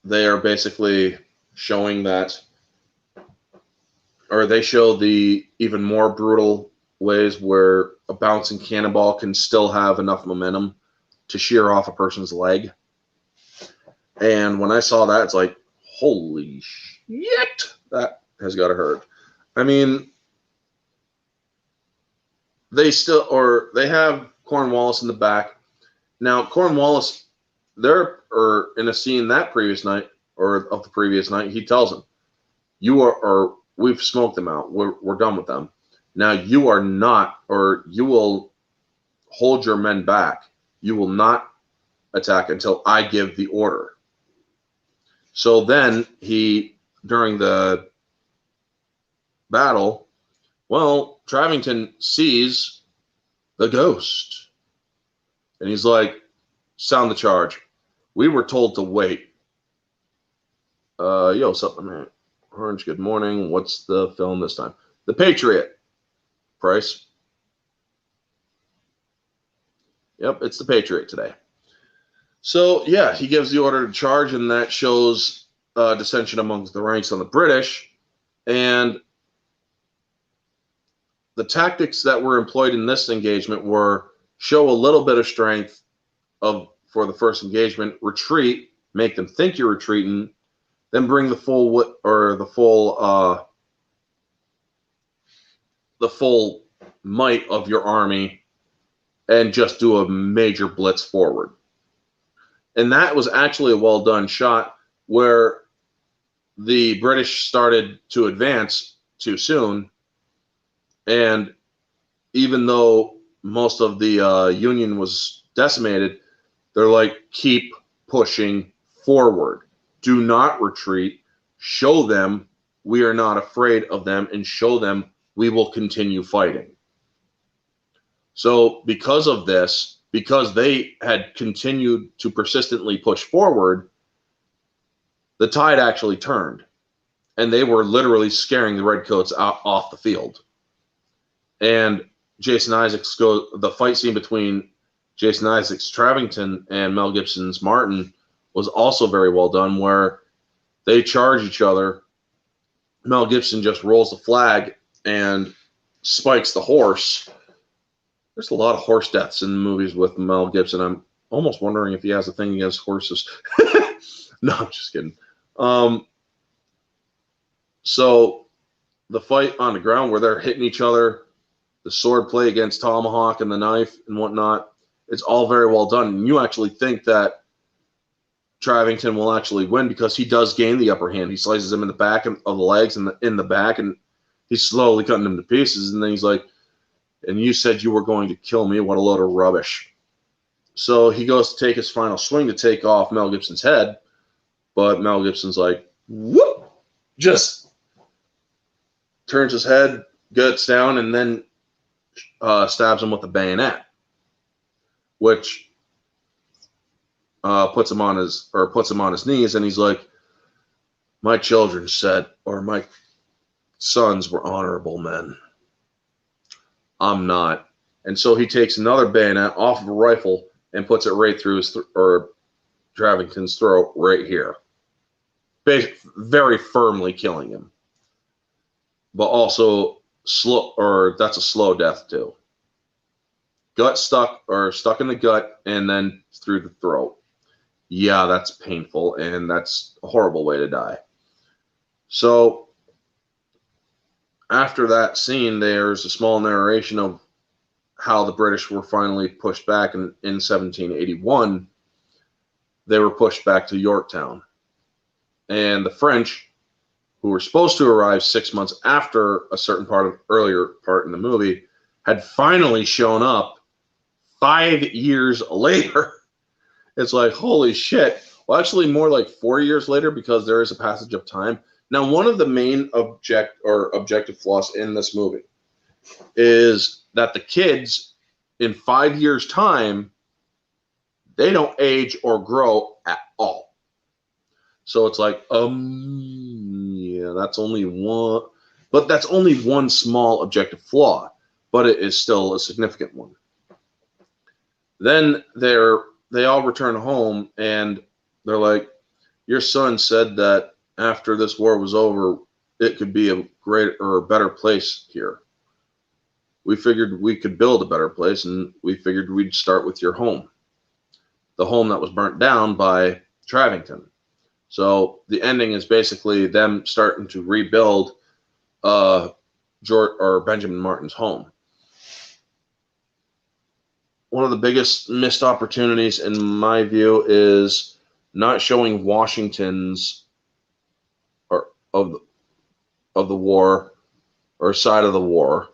they are basically showing that, or they show the even more brutal ways where a bouncing cannonball can still have enough momentum to shear off a person's leg. And when I saw that, it's like, holy shit, that has got to hurt. I mean, they have Cornwallis in the back. Now, Cornwallis, in a scene that previous night, or of the previous night, he tells him, we've smoked them out. We're done with them. Now you are not, or you will hold your men back. You will not attack until I give the order. So then during the battle, Travington sees the ghost. And he's like, sound the charge. We were told to wait. What's up, man? Orange, good morning. What's the film this time? The Patriot. Price. Yep, it's the Patriot today. So, he gives the order to charge, and that shows dissension amongst the ranks on the British. And the tactics that were employed in this engagement were show a little bit of strength for the first engagement, retreat, make them think you're retreating, then bring the full might of your army and just do a major blitz forward. And that was actually a well done shot where the British started to advance too soon. And even though most of the Union was decimated, they're like, keep pushing forward. Do not retreat. Show them we are not afraid of them, and show them we will continue fighting. So because of this, because they had continued to persistently push forward, the tide actually turned. And they were literally scaring the Redcoats off the field. And the fight scene between Jason Isaacs' Travington and Mel Gibson's Martin was also very well done, where they charge each other. Mel Gibson just rolls the flag and spikes the horse. There's a lot of horse deaths in movies with Mel Gibson. I'm almost wondering if he has a thing against horses. No, I'm just kidding. So the fight on the ground where they're hitting each other, the sword play against tomahawk and the knife and whatnot, it's all very well done. And you actually think that Travington will actually win because he does gain the upper hand. He slices him in the back of the legs and in the back, and he's slowly cutting him to pieces, and then he's like, and you said you were going to kill me. What a load of rubbish. So he goes to take his final swing to take off Mel Gibson's head, but Mel Gibson's like, whoop, just turns his head, guts down, and then stabs him with a bayonet, which puts him on his knees, and he's like, my children said, or my sons were honorable men. I'm not. And so he takes another bayonet off of a rifle and puts it right through Travington's throat right here. Very firmly killing him. But also that's a slow death too. Gut stuck in the gut and then through the throat. Yeah, that's painful, and that's a horrible way to die. So after that scene, there's a small narration of how the British were finally pushed back in 1781. They were pushed back to Yorktown. And the French, who were supposed to arrive 6 months after a certain earlier part in the movie, had finally shown up 5 years later. It's like, holy shit. Well, actually, more like 4 years later, because there is a passage of time. Now, one of the main objective flaws in this movie is that the kids, in 5 years' time, they don't age or grow at all. So it's like, yeah, that's only one, but that's only one small objective flaw, but it is still a significant one. Then they all return home, and they're like, your son said that after this war was over, it could be a great or a better place here. We figured we could build a better place, and we figured we'd start with your home. The home that was burnt down by Travington. So the ending is basically them starting to rebuild Benjamin Martin's home. One of the biggest missed opportunities, in my view, is not showing Washington's of the war or side of the war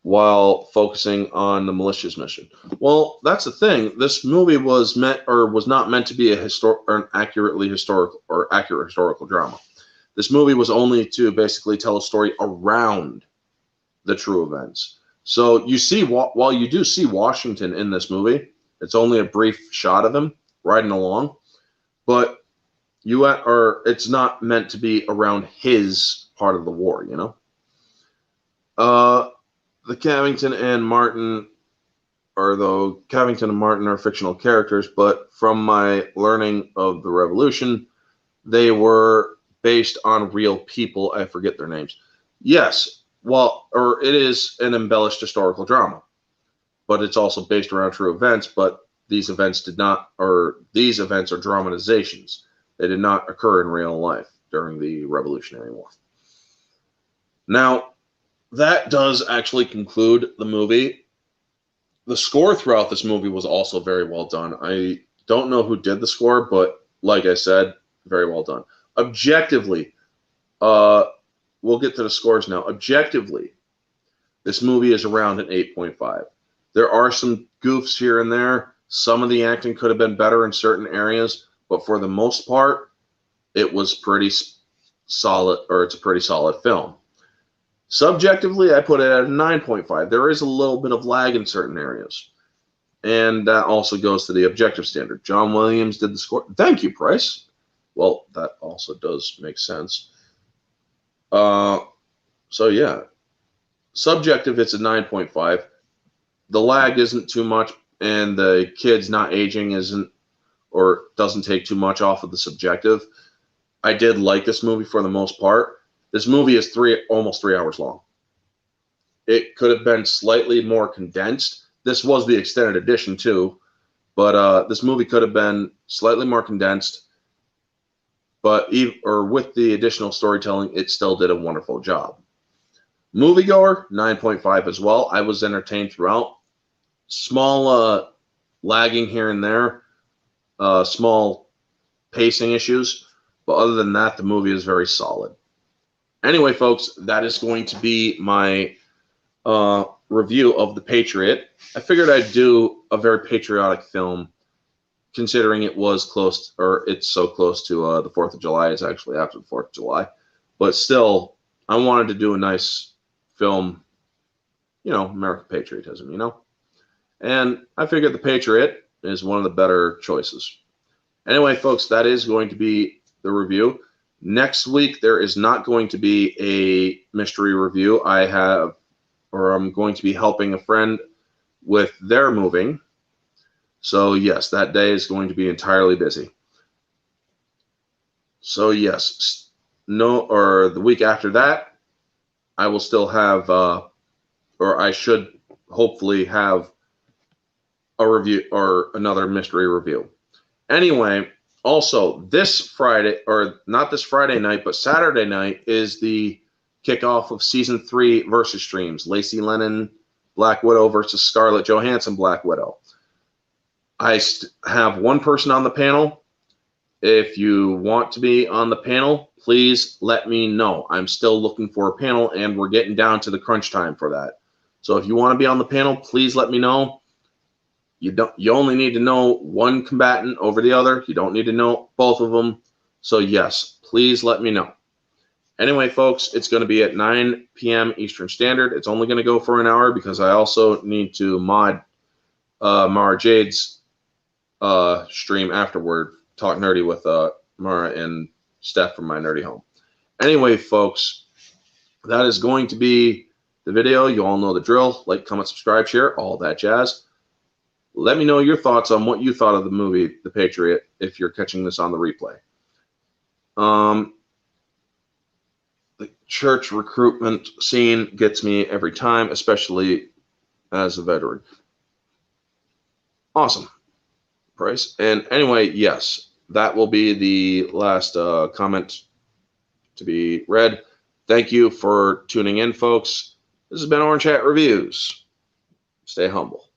while focusing on the militia's mission. Well, that's the thing. This movie was not meant to be an accurate historical drama. This movie was only to basically tell a story around the true events. So you see, while you do see Washington in this movie, it's only a brief shot of him riding along, but it's not meant to be around his part of the war, you know? The Cavington and Martin are fictional characters, but from my learning of the Revolution, they were based on real people. I forget their names. Yes, it is an embellished historical drama, but it's also based around true events. But these events are dramatizations. They did not occur in real life during the Revolutionary War. Now, that does actually conclude the movie. The score throughout this movie was also very well done. I don't know who did the score, but like I said, very well done. Objectively, we'll get to the scores now. Objectively, this movie is around an 8.5. There are some goofs here and there. Some of the acting could have been better in certain areas, but for the most part, it was pretty solid, or it's a pretty solid film. Subjectively, I put it at a 9.5. There is a little bit of lag in certain areas, and that also goes to the objective standard. John Williams did the score. Thank you, Price. Well, that also does make sense. So yeah, subjective, it's a 9.5. The lag isn't too much, and the kids not aging doesn't take too much off of the subjective. I did like this movie for the most part. This movie is almost 3 hours long. It could have been slightly more condensed. This was the extended edition too, but this movie could have been slightly more condensed. But with the additional storytelling, it still did a wonderful job. Moviegoer, 9.5 as well. I was entertained throughout. Small lagging here and there, small pacing issues, but other than that, the movie is very solid. Anyway, folks, that is going to be my review of The Patriot. I figured I'd do a very patriotic film, considering it was close, or it's so close to the 4th of July. It's actually after the 4th of July. But still, I wanted to do a nice film, American patriotism. And I figured The Patriot is one of the better choices. Anyway, folks, that is going to be the review. Next week, there is not going to be a mystery review. I'm going to be helping a friend with their moving. So, yes, that day is going to be entirely busy. So, yes, the week after that, I will still have, or I should hopefully have a review or another mystery review. Anyway, also this Friday, or not this Friday night, but Saturday night is the kickoff of season 3 versus streams. Lacey Lennon, Black Widow versus Scarlett Johansson, Black Widow. I have one person on the panel. If you want to be on the panel, please let me know. I'm still looking for a panel, and we're getting down to the crunch time for that. So if you want to be on the panel, please let me know. You only need to know one combatant over the other. You don't need to know both of them. So yes, please let me know. Anyway, folks, it's going to be at 9 p.m. Eastern Standard. It's only going to go for an hour because I also need to mod Mara Jade's stream afterward. Talk nerdy with Mara and Steph from My Nerdy Home. Anyway, folks, that is going to be the video. You all know the drill. Like, comment, subscribe, share, all that jazz. Let me know your thoughts on what you thought of the movie The Patriot if you're catching this on the replay. The church recruitment scene gets me every time, especially as a veteran. Awesome. Price. And anyway, yes, that will be the last comment to be read. Thank you for tuning in, folks. This has been Orange Hat Reviews. Stay humble.